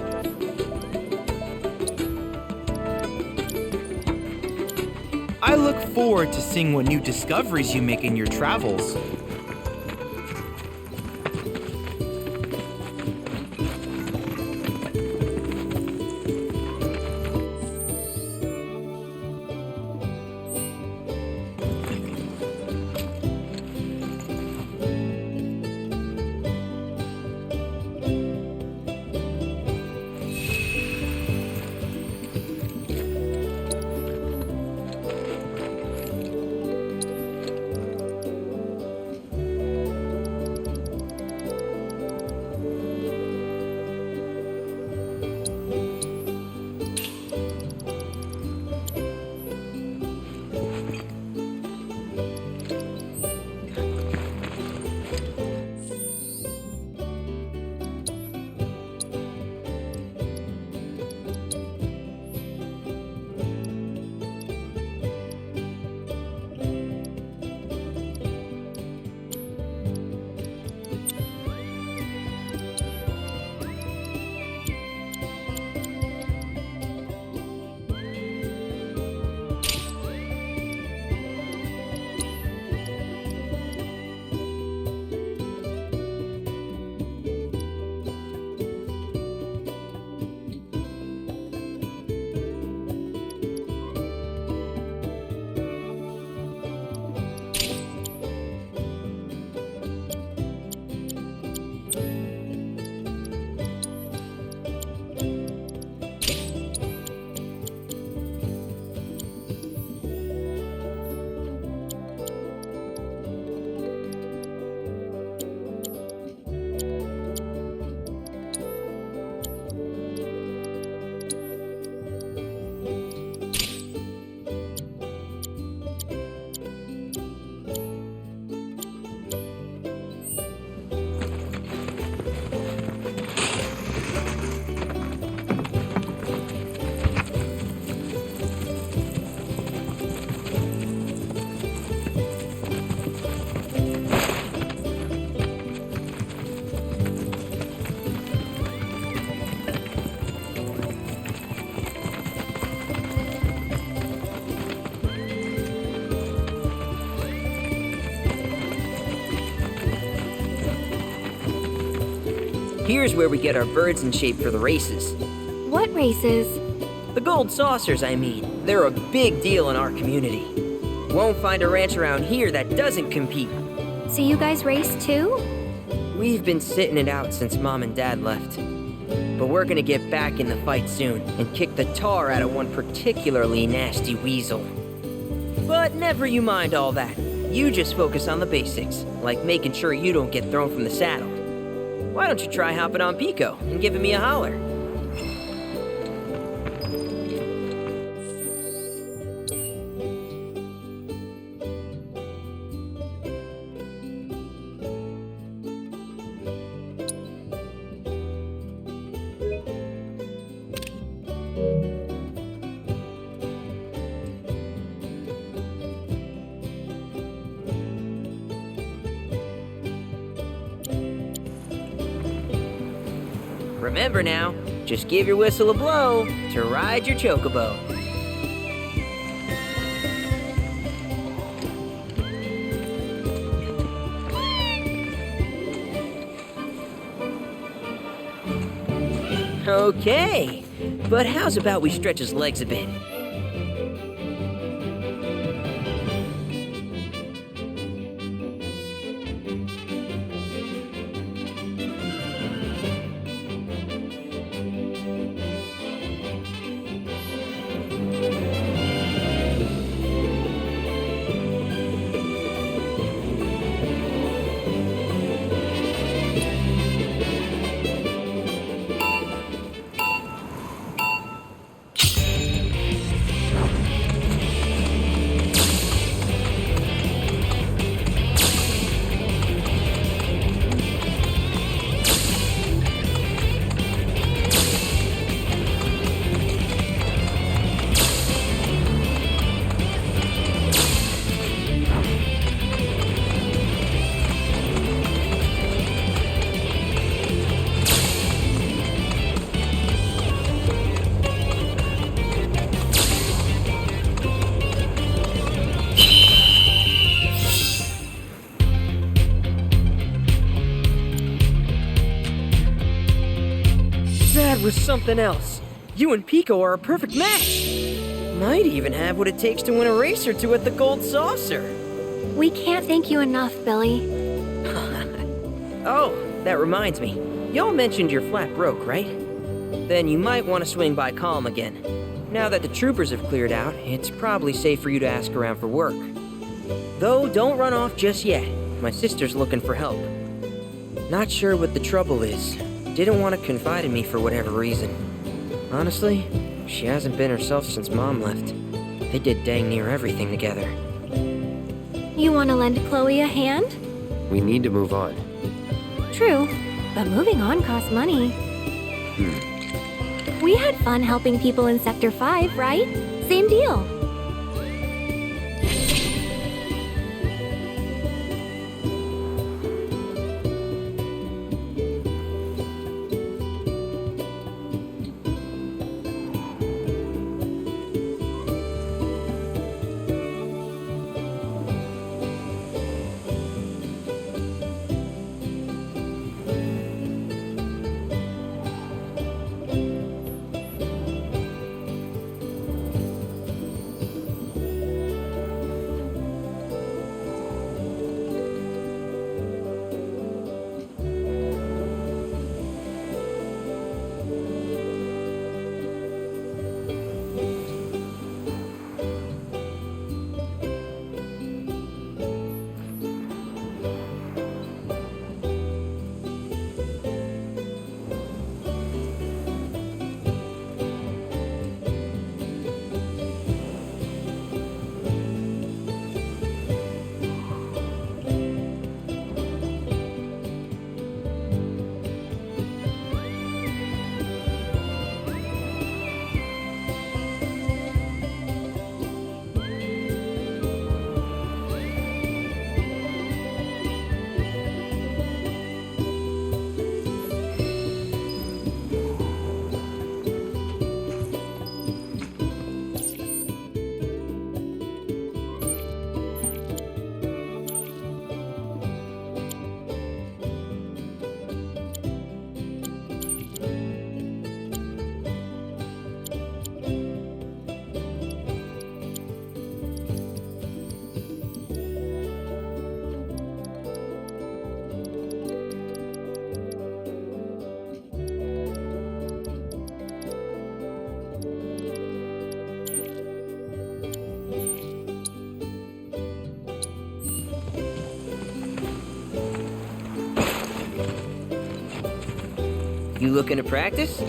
I look forward to seeing what new discoveries you make in your travels. Here's where we get our birds in shape for the races. What races? The gold saucers, I mean. They're a big deal in our community. Won't find a ranch around here that doesn't compete. So you guys race too? We've been sitting it out since Mom and Dad left. But we're gonna get back in the fight soon and kick the tar out of one particularly nasty weasel. But never you mind all that. You just focus on the basics, like making sure you don't get thrown from the saddle. Why don't you try hopping on Pico and giving me a holler? Remember now, just give your whistle a blow to ride your chocobo. Okay, but how's about we stretch his legs a bit? That was something else. You and Pico are a perfect match. Might even have what it takes to win a race or two at the Gold Saucer. We can't thank you enough, Billy. Oh, that reminds me. Y'all mentioned your flat broke, right? Then you might want to swing by Calm again. Now that the troopers have cleared out, it's probably safe for you to ask around for work. Though, don't run off just yet. My sister's looking for help. Not sure what the trouble is. Didn't want to confide in me for whatever reason. Honestly, she hasn't been herself since Mom left. They did dang near everything together. You want to lend Chloe a hand? We need to move on. True, but moving on costs money. We had fun helping people in Sector 5, right? Same deal. You looking to practice?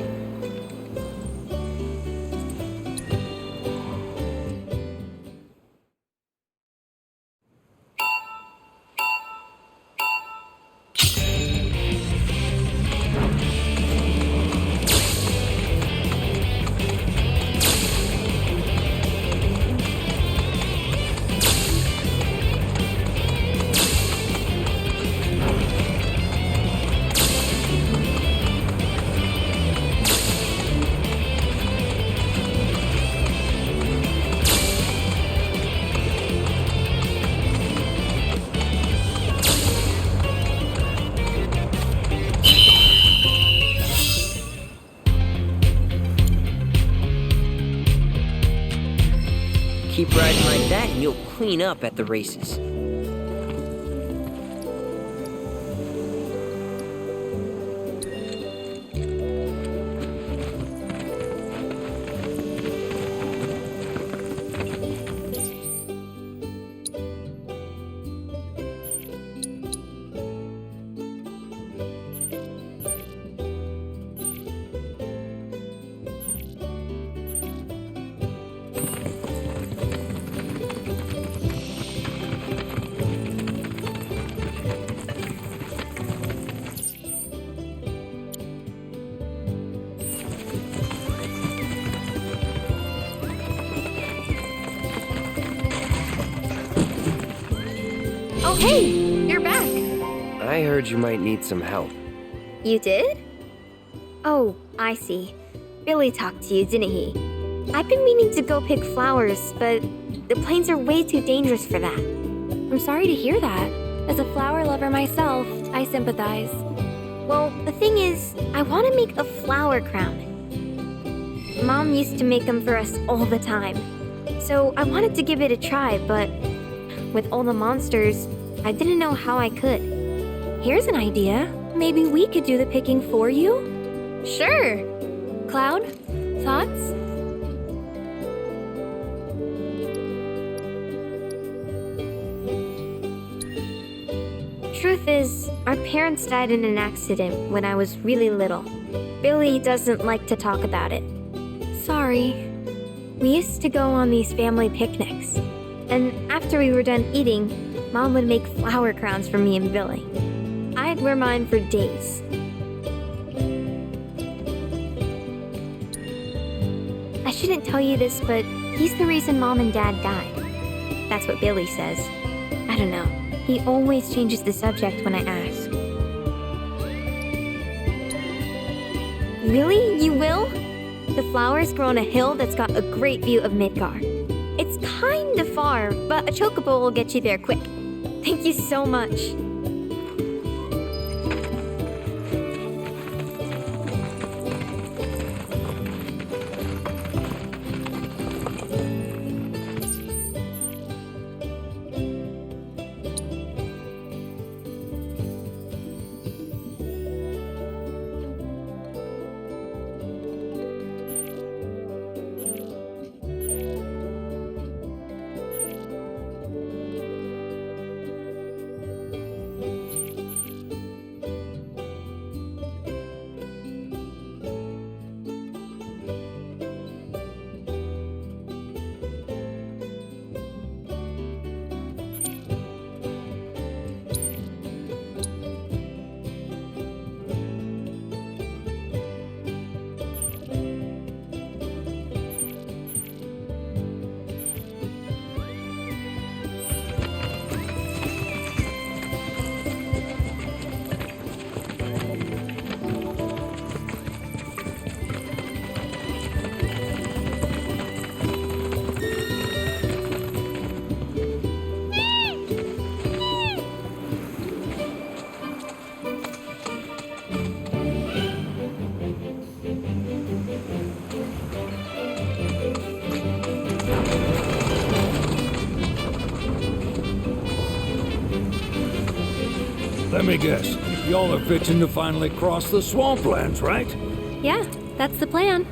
Keep riding like that and you'll clean up at the races. Oh, hey! You're back. I heard you might need some help. You did? Oh, I see. Billy talked to you, didn't he? I've been meaning to go pick flowers, but the plains are way too dangerous for that. I'm sorry to hear that. As a flower lover myself, I sympathize. Well, the thing is, I want to make a flower crown. Mom used to make them for us all the time. So I wanted to give it a try, but with all the monsters, I didn't know how I could. Here's an idea. Maybe we could do the picking for you? Sure! Cloud, thoughts? Truth is, our parents died in an accident when I was really little. Billy doesn't like to talk about it. Sorry. We used to go on these family picnics. And after we were done eating, Mom would make flower crowns for me and Billy. I'd wear mine for days. I shouldn't tell you this, but he's the reason Mom and Dad died. That's what Billy says. I don't know. He always changes the subject when I ask. Really? You will? The flowers grow on a hill that's got a great view of Midgar. It's kind of far, but a chocobo will get you there quick. Thank you so much. Let me guess. Y'all are fixing to finally cross the swamplands, right? Yeah, that's the plan.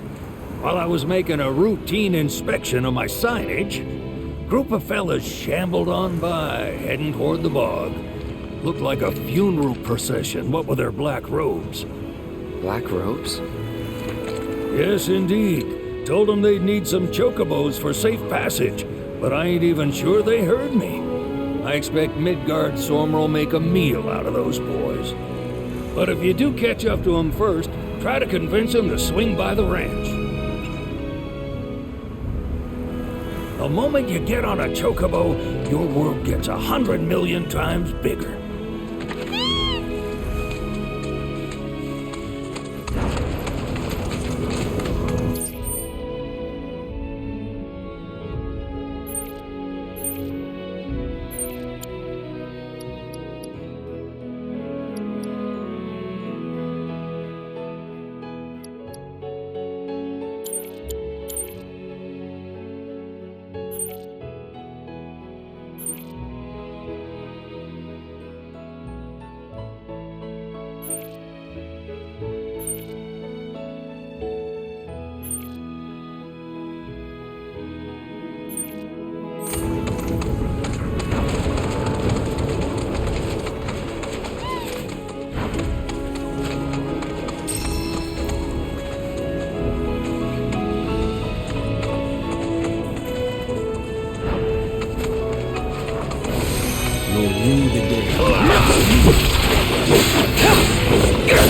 While I was making a routine inspection of my signage, group of fellas shambled on by, heading toward the bog. Looked like a funeral procession, what with their black robes. Black robes? Yes, indeed. Told them they'd need some chocobos for safe passage, but I ain't even sure they heard me. I expect Midgard Sormer will make a meal out of those boys. But if you do catch up to them first, try to convince them to swing by the ranch. The moment you get on a chocobo, your world gets 100 million times bigger.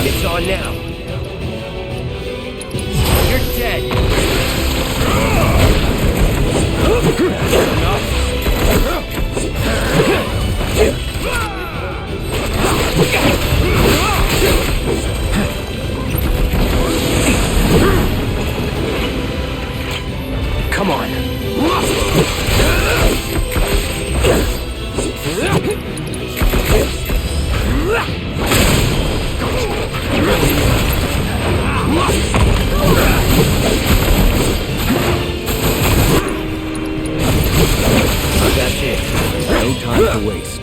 It's on now. You're dead. Come on. That's it. No time to waste.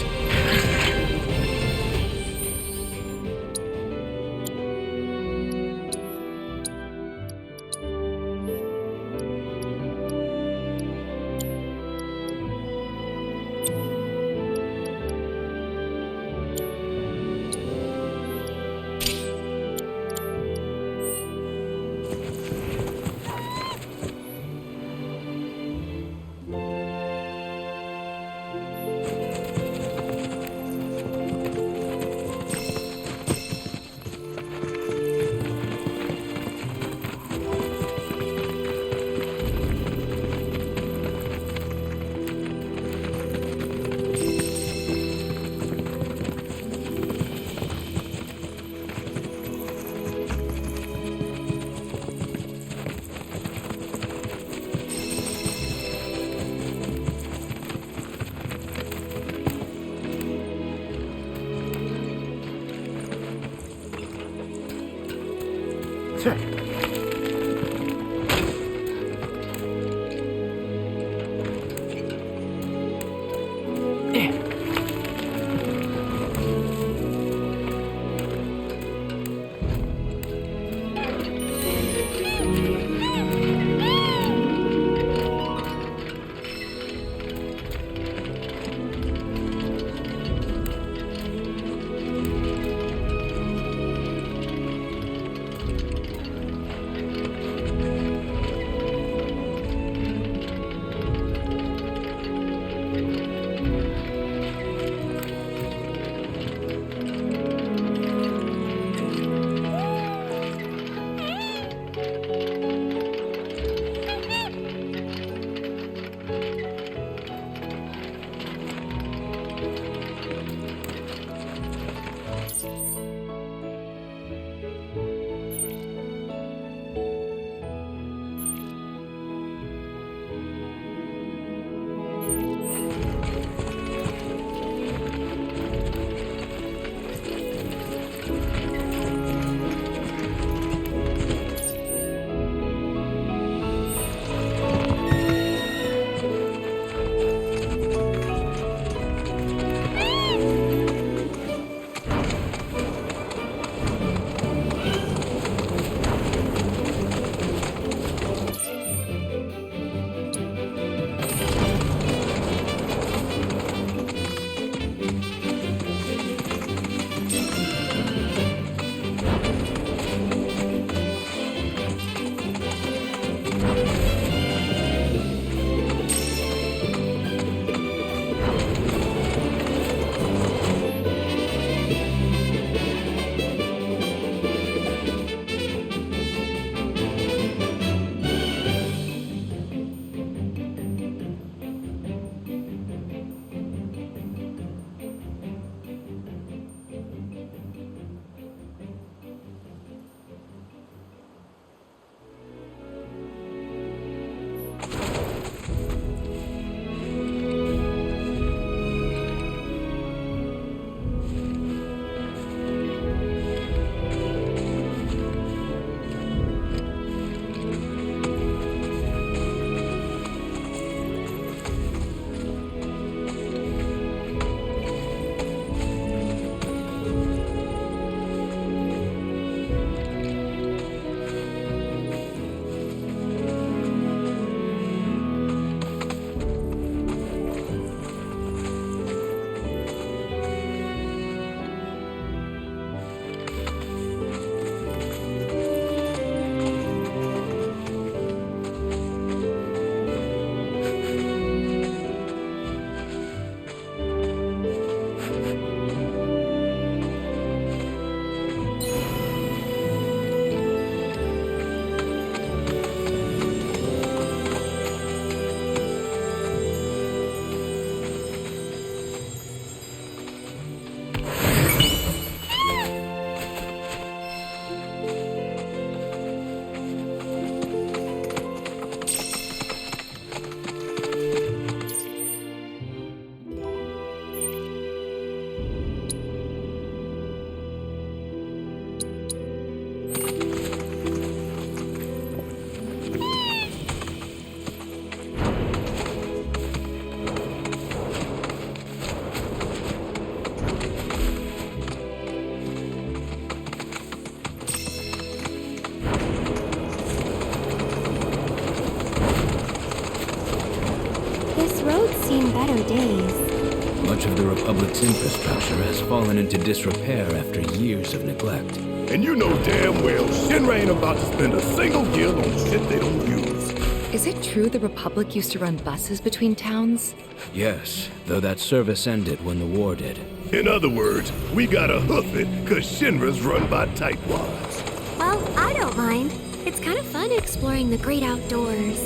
the days. Much of the Republic's infrastructure has fallen into disrepair after years of neglect. And you know damn well Shinra ain't about to spend a single gil on shit they don't use. Is it true the Republic used to run buses between towns? Yes, though that service ended when the war did. In other words, we gotta hoof it, cause Shinra's run by tightwads. Well, I don't mind. It's kind of fun exploring the great outdoors.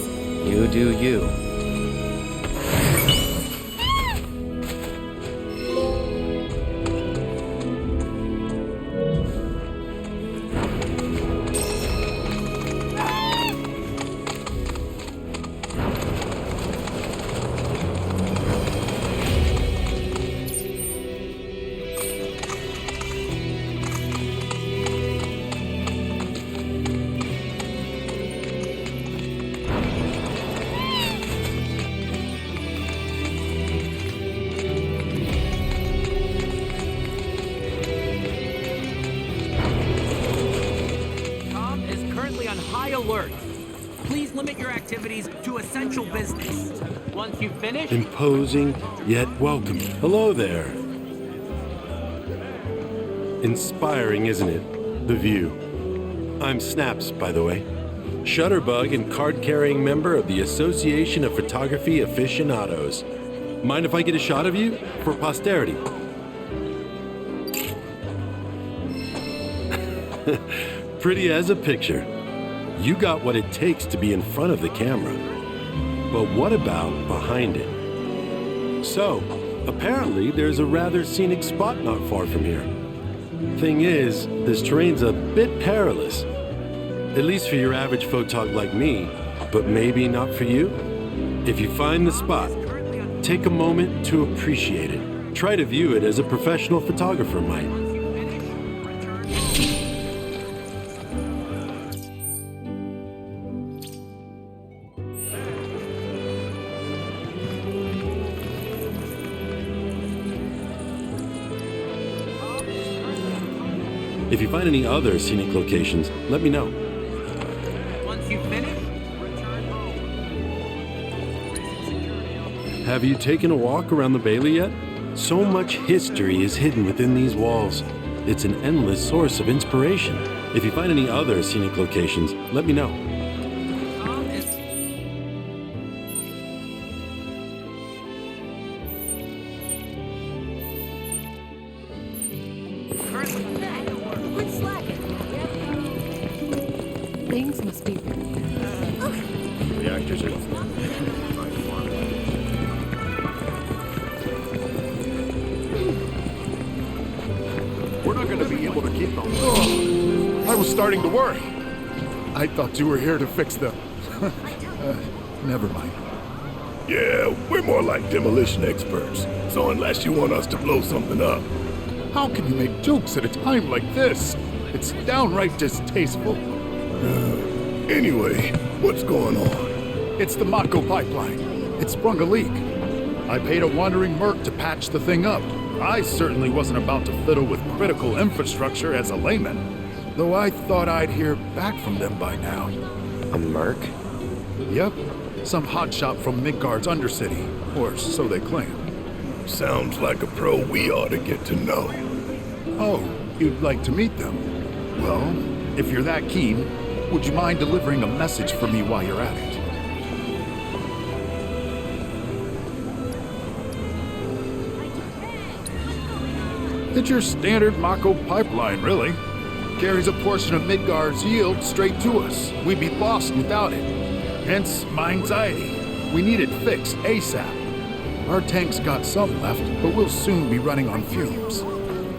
You do you. Alert. Please limit your activities to essential business. Once you finish... Imposing, yet welcoming. Hello there. Inspiring, isn't it? The view. I'm Snaps, by the way. Shutterbug and card-carrying member of the Association of Photography Aficionados. Mind if I get a shot of you? For posterity. Pretty as a picture. You got what it takes to be in front of the camera. But what about behind it? So, apparently there's a rather scenic spot not far from here. Thing is, this terrain's a bit perilous. At least for your average photog like me, but maybe not for you. If you find the spot, take a moment to appreciate it. Try to view it as a professional photographer might. If you find any other scenic locations, let me know. Once you finish, return home. Have you taken a walk around the Bailey yet? So much history is hidden within these walls. It's an endless source of inspiration. If you find any other scenic locations, let me know. Things must be... Reactors are... We're not gonna be able to keep them. I was starting to worry. I thought you were here to fix them. Never mind. Yeah, we're more like demolition experts. So unless you want us to blow something up. How can you make jokes at a time like this? It's downright distasteful. Anyway, what's going on? It's the Mako pipeline. It sprung a leak. I paid a wandering merc to patch the thing up. I certainly wasn't about to fiddle with critical infrastructure as a layman, though I thought I'd hear back from them by now. A merc? Yep, some hotshot from Midgard's Undercity, or so they claim. Sounds like a pro we ought to get to know. Oh, you'd like to meet them? Well, if you're that keen, would you mind delivering a message for me while you're at it? It's your standard Mako pipeline, really. Carries a portion of Midgard's yield straight to us. We'd be lost without it. Hence my anxiety. We need it fixed ASAP. Our tank's got some left, but we'll soon be running on fumes.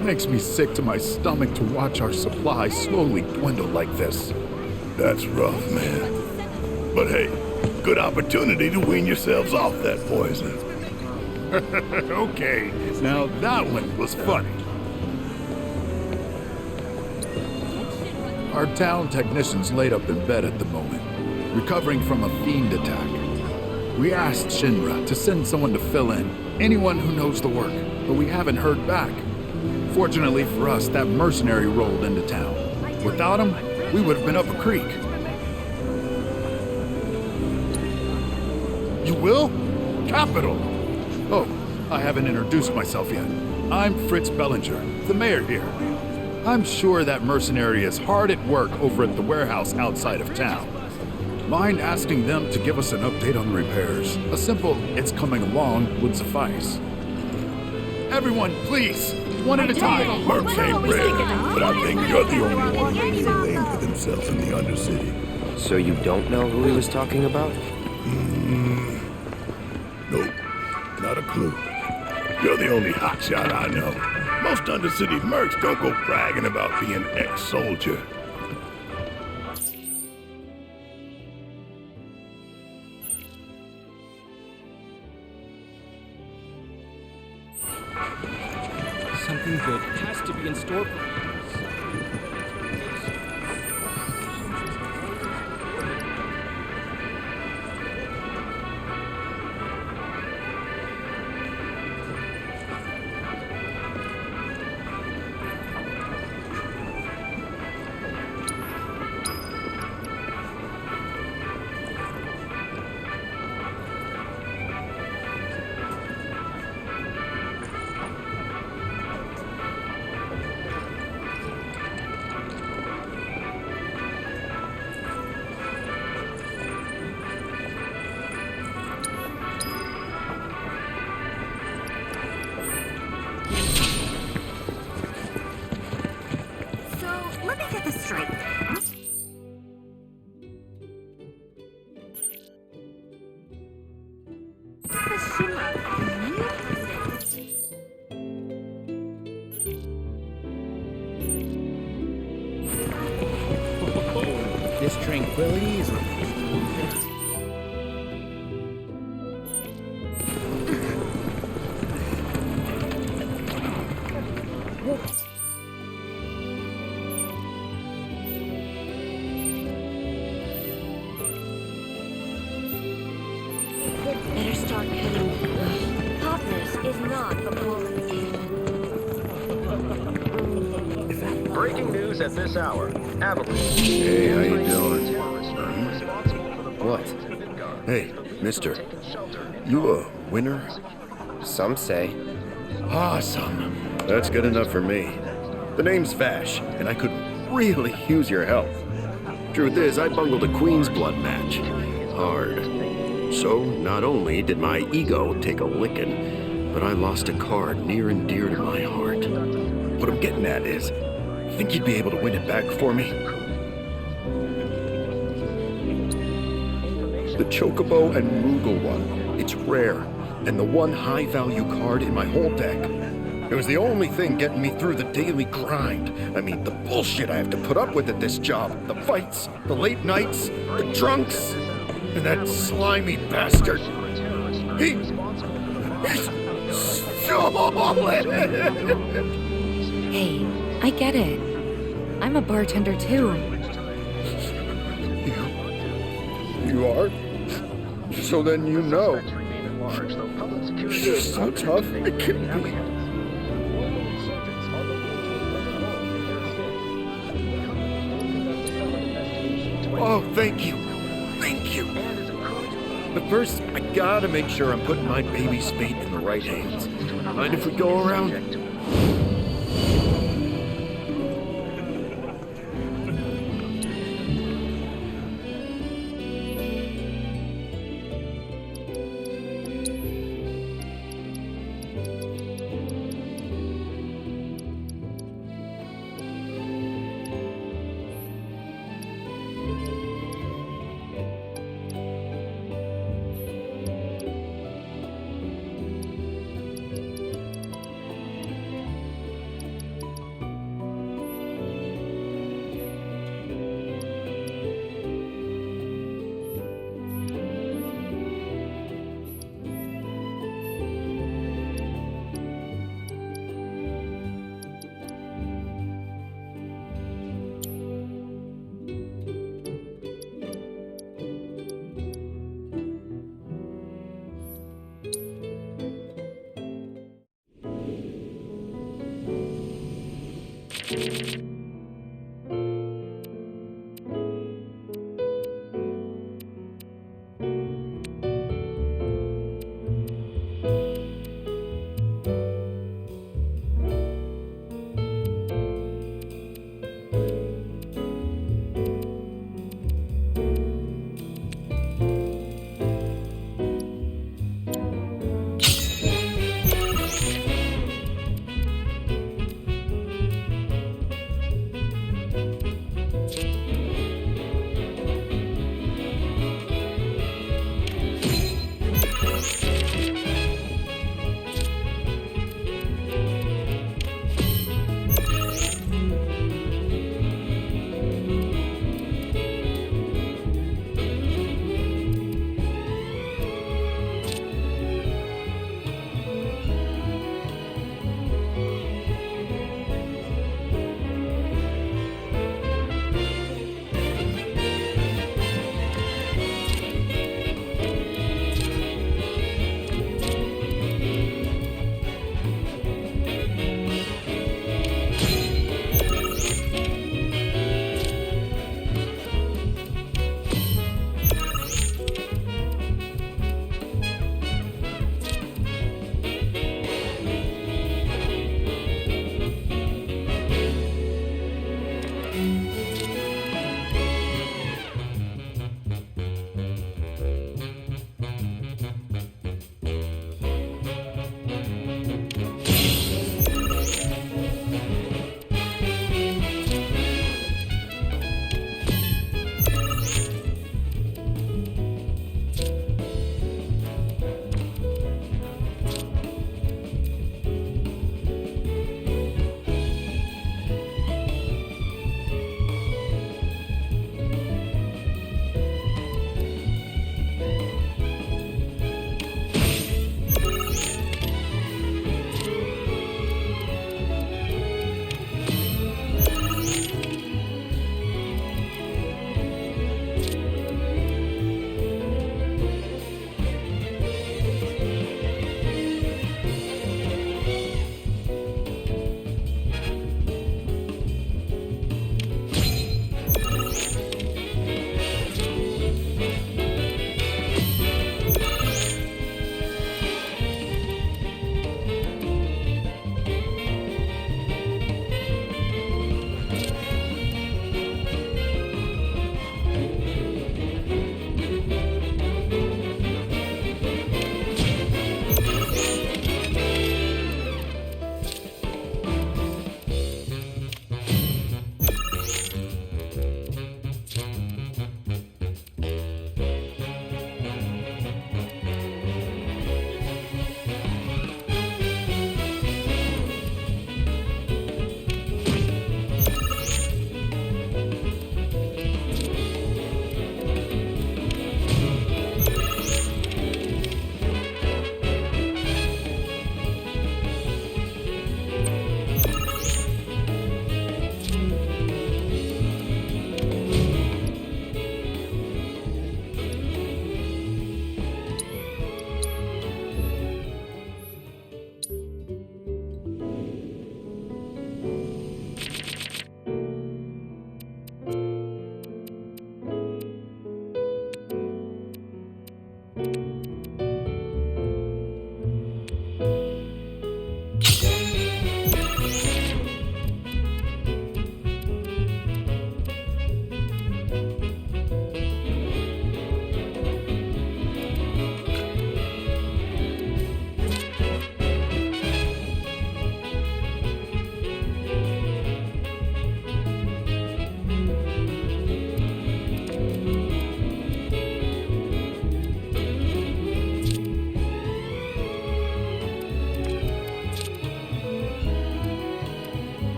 Makes me sick to my stomach to watch our supply slowly dwindle like this. That's rough, man. But hey, good opportunity to wean yourselves off that poison. Okay, now that one was funny. Our town technician's laid up in bed at the moment, recovering from a fiend attack. We asked Shinra to send someone to fill in, anyone who knows the work, but we haven't heard back. Fortunately for us, that mercenary rolled into town. Without him, we would have been up a creek. You will? Capital! Oh, I haven't introduced myself yet. I'm Fritz Bellinger, the mayor here. I'm sure that mercenary is hard at work over at the warehouse outside of town. Mind asking them to give us an update on the repairs? A simple, "it's coming along" would suffice. Everyone, please, one at a time. Mercs ain't red, but I think you're the only one making a name for themselves in the Undercity. So you don't know who he was talking about? Nope, not a clue. You're the only hotshot I know. Most Undercity mercs don't go bragging about being ex-soldier. Something good has to be in store. Let me get this straight. The Shimmer, a new Oh, this tranquility is better start cutting. Hotness is not a qualification. Breaking news at this hour. Avalanche. Hey, how you doing? What? Hey, mister. You a winner? Some say. Awesome. That's good enough for me. The name's Vash, and I could really use your help. Truth is, I bungled a Queen's Blood match. Hard. So, not only did my ego take a licking, but I lost a card near and dear to my heart. What I'm getting at is, think you'd be able to win it back for me? The Chocobo and Moogle one. It's rare, and the one high-value card in my whole deck. It was the only thing getting me through the daily grind. I mean, the bullshit I have to put up with at this job. The fights, the late nights, the drunks, and that slimy bastard. He's solid! Hey, I get it. I'm a bartender too. You are? So then you know. She's so tough, it can be. Oh, thank you. Thank you. But first, I gotta make sure I'm putting my baby's fate in the right hands. Mind if we go around?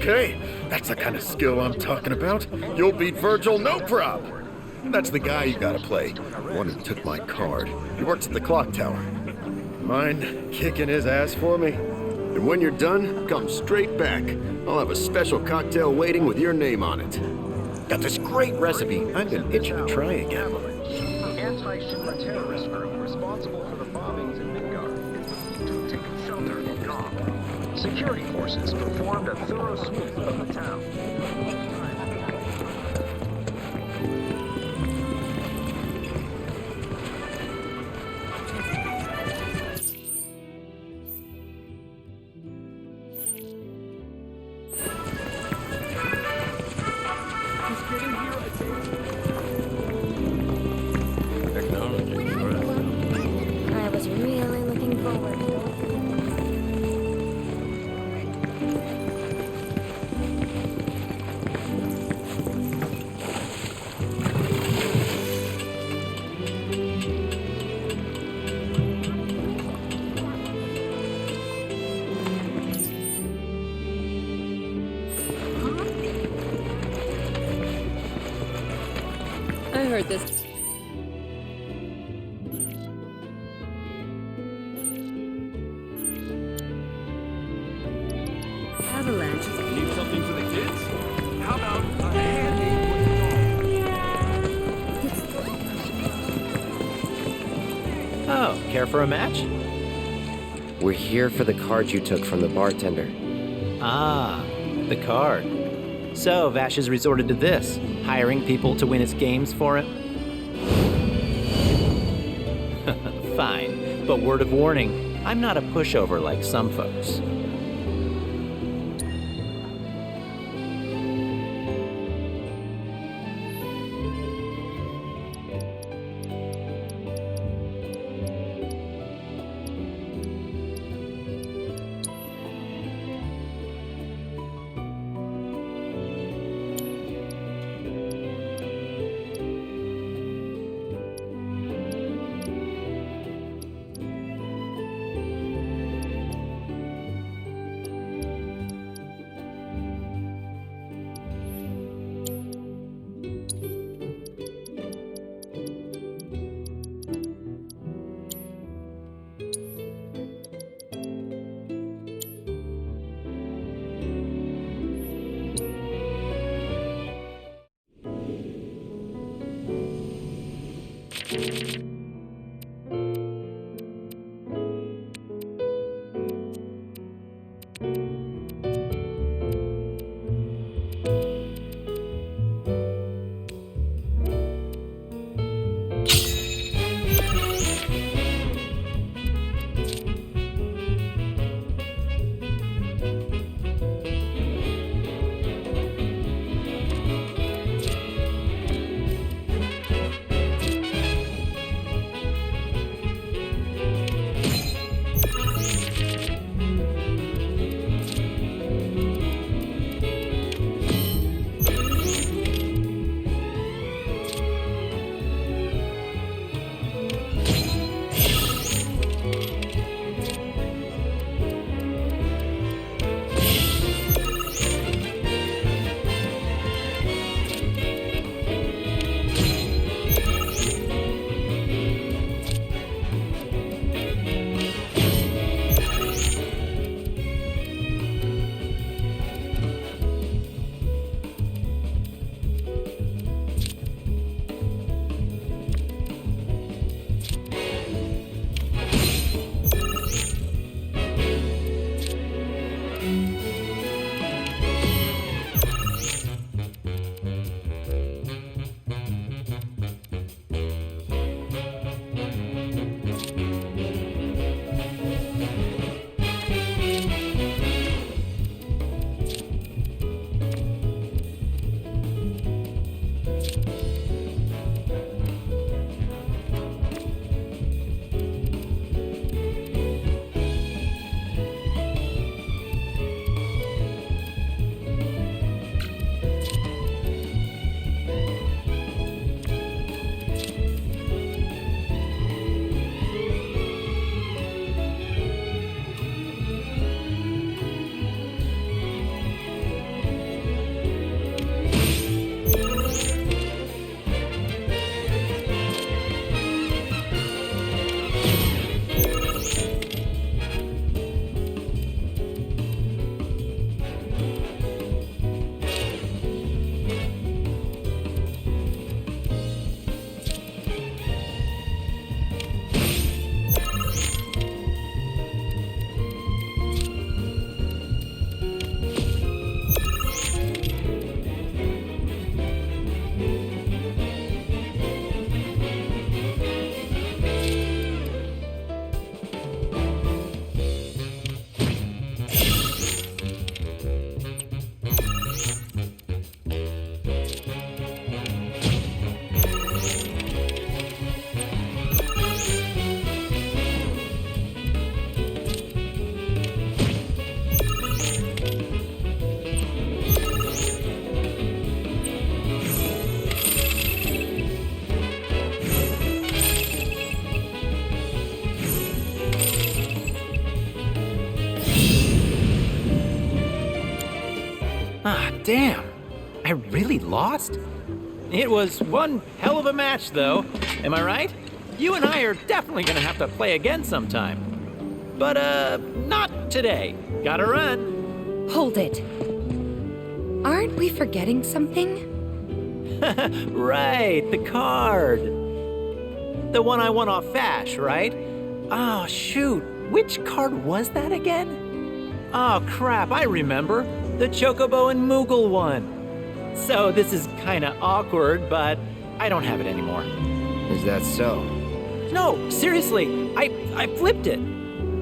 Okay, that's the kind of skill I'm talking about. You'll beat Virgil, no prob. That's the guy you gotta play. The one who took my card. He works at the clock tower. Mind kicking his ass for me? And when you're done, come straight back. I'll have a special cocktail waiting with your name on it. Got this great recipe. I've been itching to try again. Anti-Shinra terrorist group responsible for the bombings in Midgard. To take shelter in Gong. Security forces performed a thorough sweep of the town. I was really looking forward to it. I heard this. Avalanche. Need something for the kids? How about a handy Oh, care for a match? We're here for the card you took from the bartender. Ah, the card. So, Vash has resorted to this, hiring people to win his games for him? Fine, but word of warning, I'm not a pushover like some folks. Damn, I really lost? It was one hell of a match, though. Am I right? You and I are definitely gonna have to play again sometime. But, not today. Gotta run. Hold it. Aren't we forgetting something? Right, the card. The one I won off Vash, right? Oh, shoot. Which card was that again? Oh, crap, I remember. The Chocobo and Moogle one. So this is kinda awkward, but I don't have it anymore. Is that so? No, seriously, I flipped it.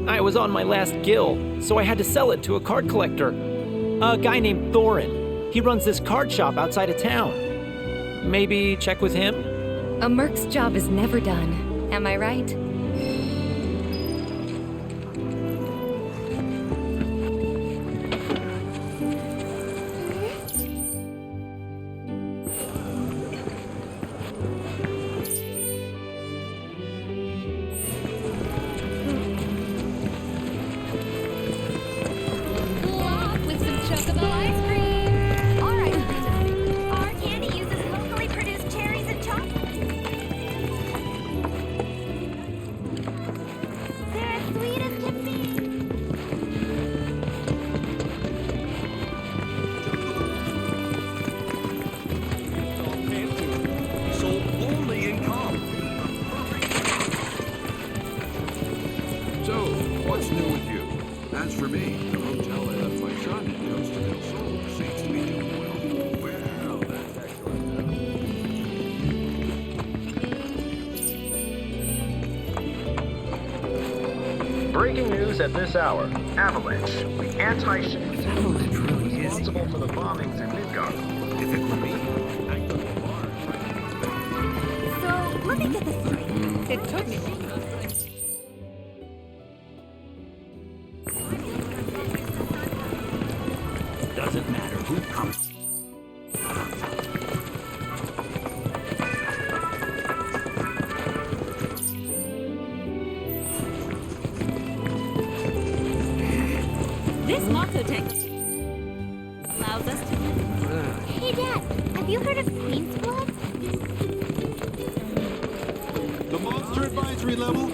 I was on my last gill, so I had to sell it to a card collector. A guy named Thorin. He runs this card shop outside of town. Maybe check with him? A merc's job is never done. Am I right? With some chocobo ice cream. All right, Princess. Our candy uses locally produced cherries and chocolate. They're as sweet as can be. Sold only in comp. So, what's new with you? As for me, the hotel I left my son in Costa del Sol seems to be doing well. Well, that's excellent. Breaking news at this hour. Avalanche, the anti-ship responsible for the bombings in Midgard. If it were me, I'd go to the bar. So, let me get this straight. It took me. Doesn't matter who comes. This Mako tank allows us to. Hey, Dad, have you heard of Queen's Blood? The monster advisory level?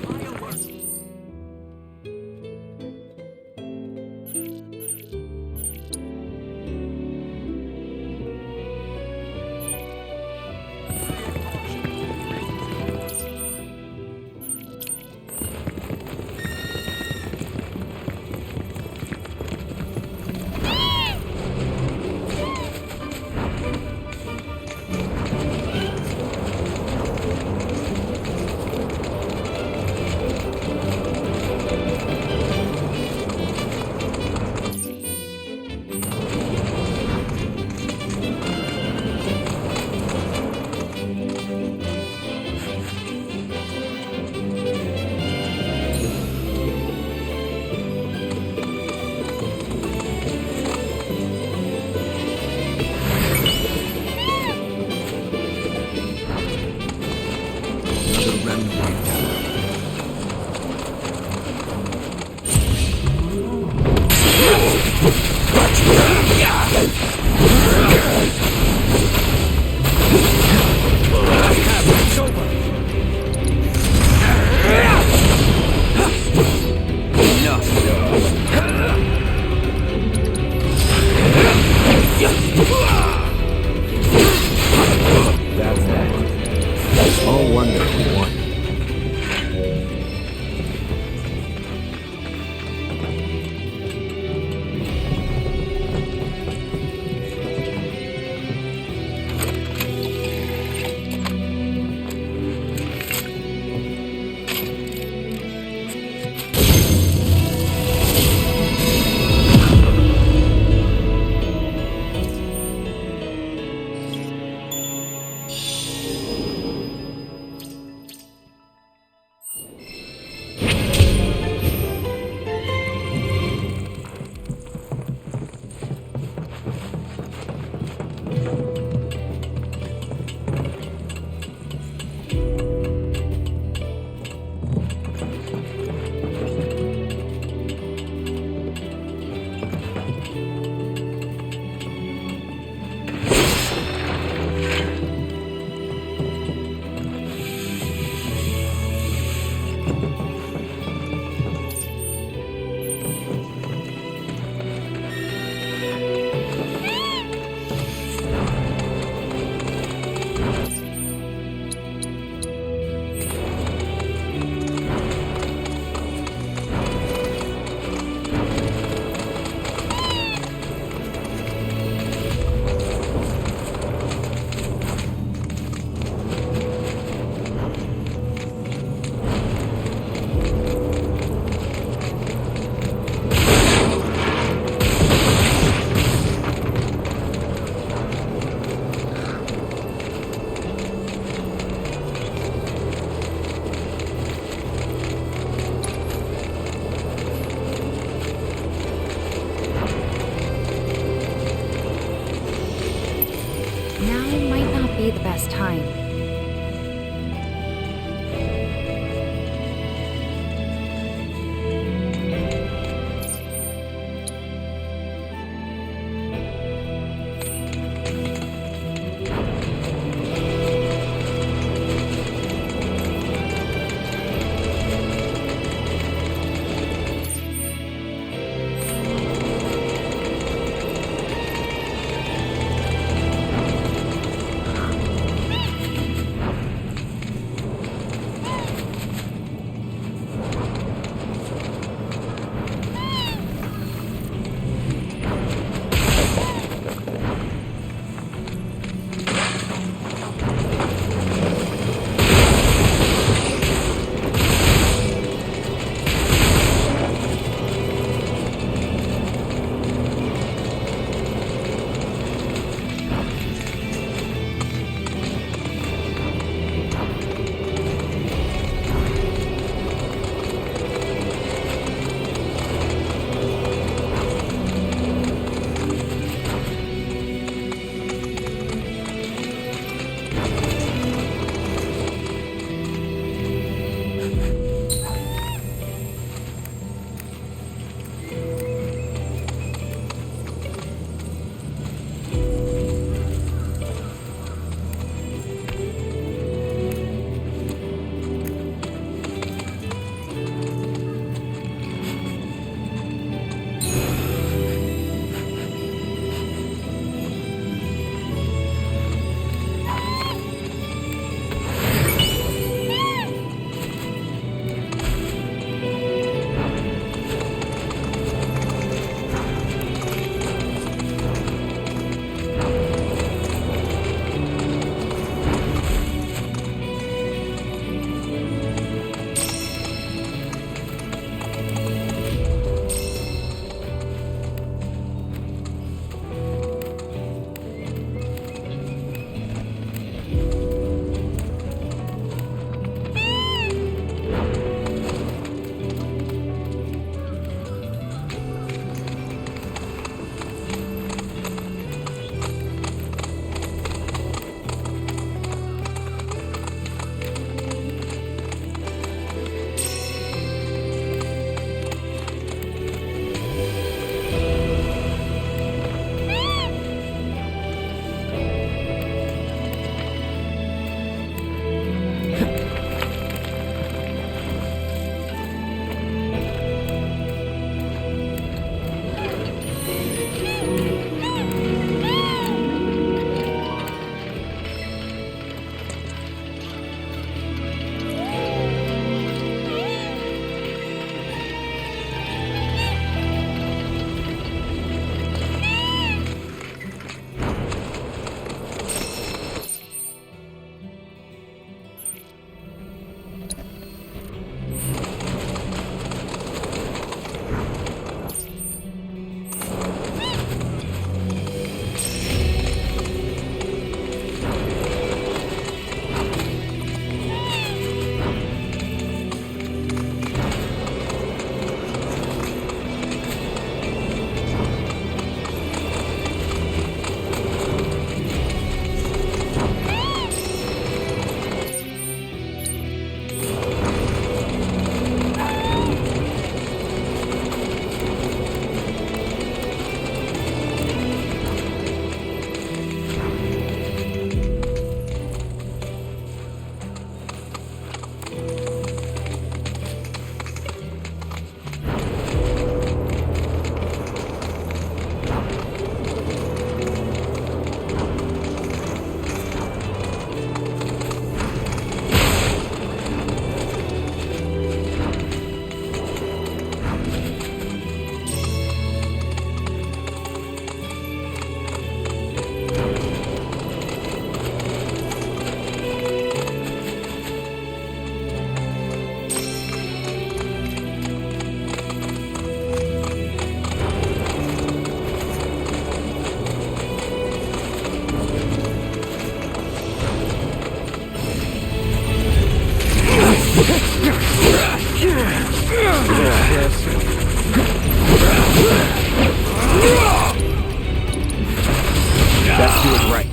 Let's do it right.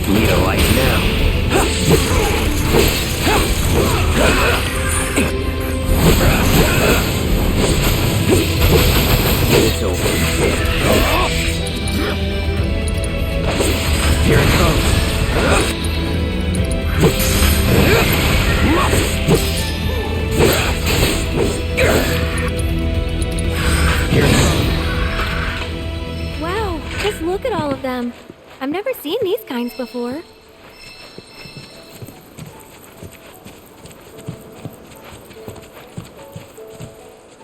Need a light now. It's over. Here it comes. Wow, just look at all of them. I've never seen these kinds before.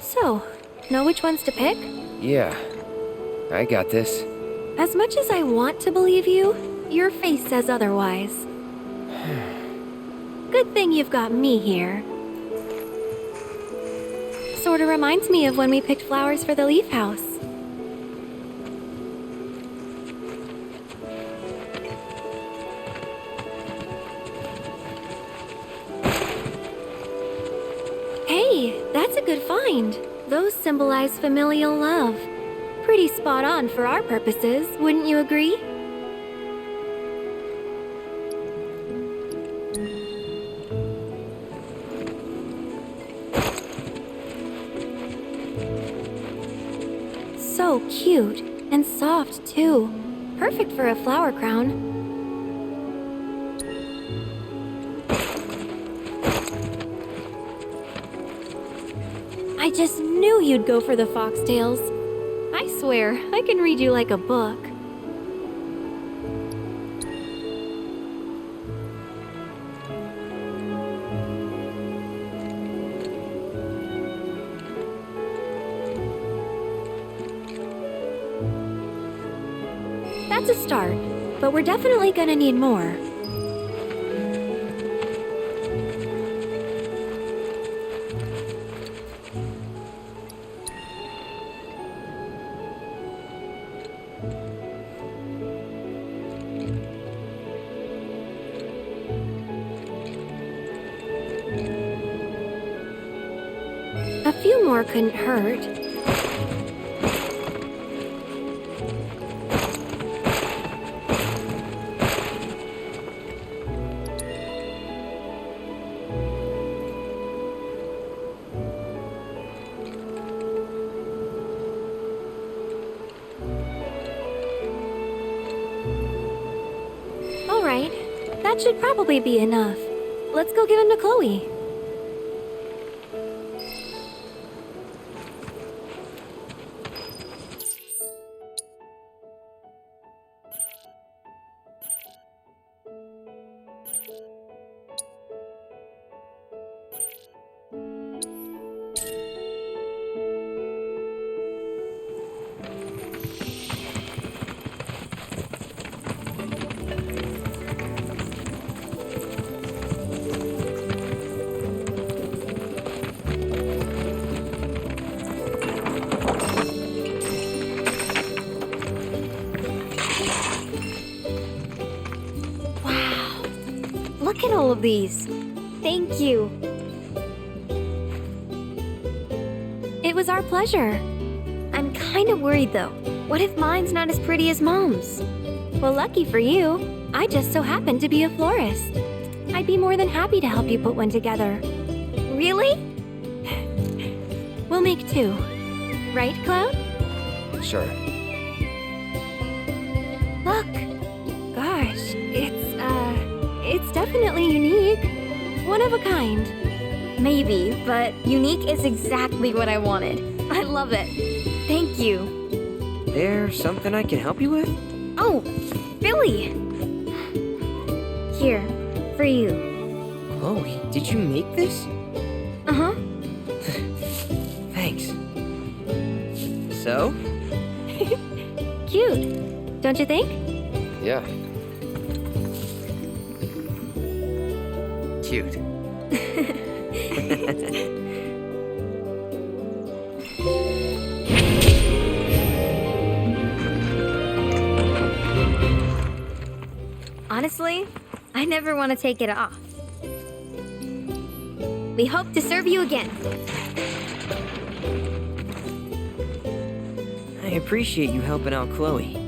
So, know which ones to pick? Yeah, I got this. As much as I want to believe you, your face says otherwise. Good thing you've got me here. Sorta reminds me of when we picked flowers for the leaf house. Hey, that's a good find. Those symbolize familial love. Pretty spot on for our purposes, wouldn't you agree? So cute and soft too. Perfect for a flower crown. I just knew you'd go for the foxtails. I swear, I can read you like a book. That's a start, but we're definitely gonna need more. A few more couldn't hurt. All right, that should probably be enough. Let's go give him to Chloe. Look at all of these. Thank you. It was our pleasure. I'm kind of worried though. What if mine's not as pretty as Mom's? Well, lucky for you, I just so happen to be a florist. I'd be more than happy to help you put one together. Really? We'll make two. Right, Cloud? Sure. Look. Gosh, it's definitely unique. One of a kind. Maybe, but unique is exactly what I wanted. I love it. Thank you. There's something I can help you with? Oh, Billy! Here, for you. Chloe, did you make this? Uh-huh. Thanks. So? Cute, don't you think? Yeah. Cute. Honestly, I never want to take it off. We hope to serve you again. I appreciate you helping out Chloe.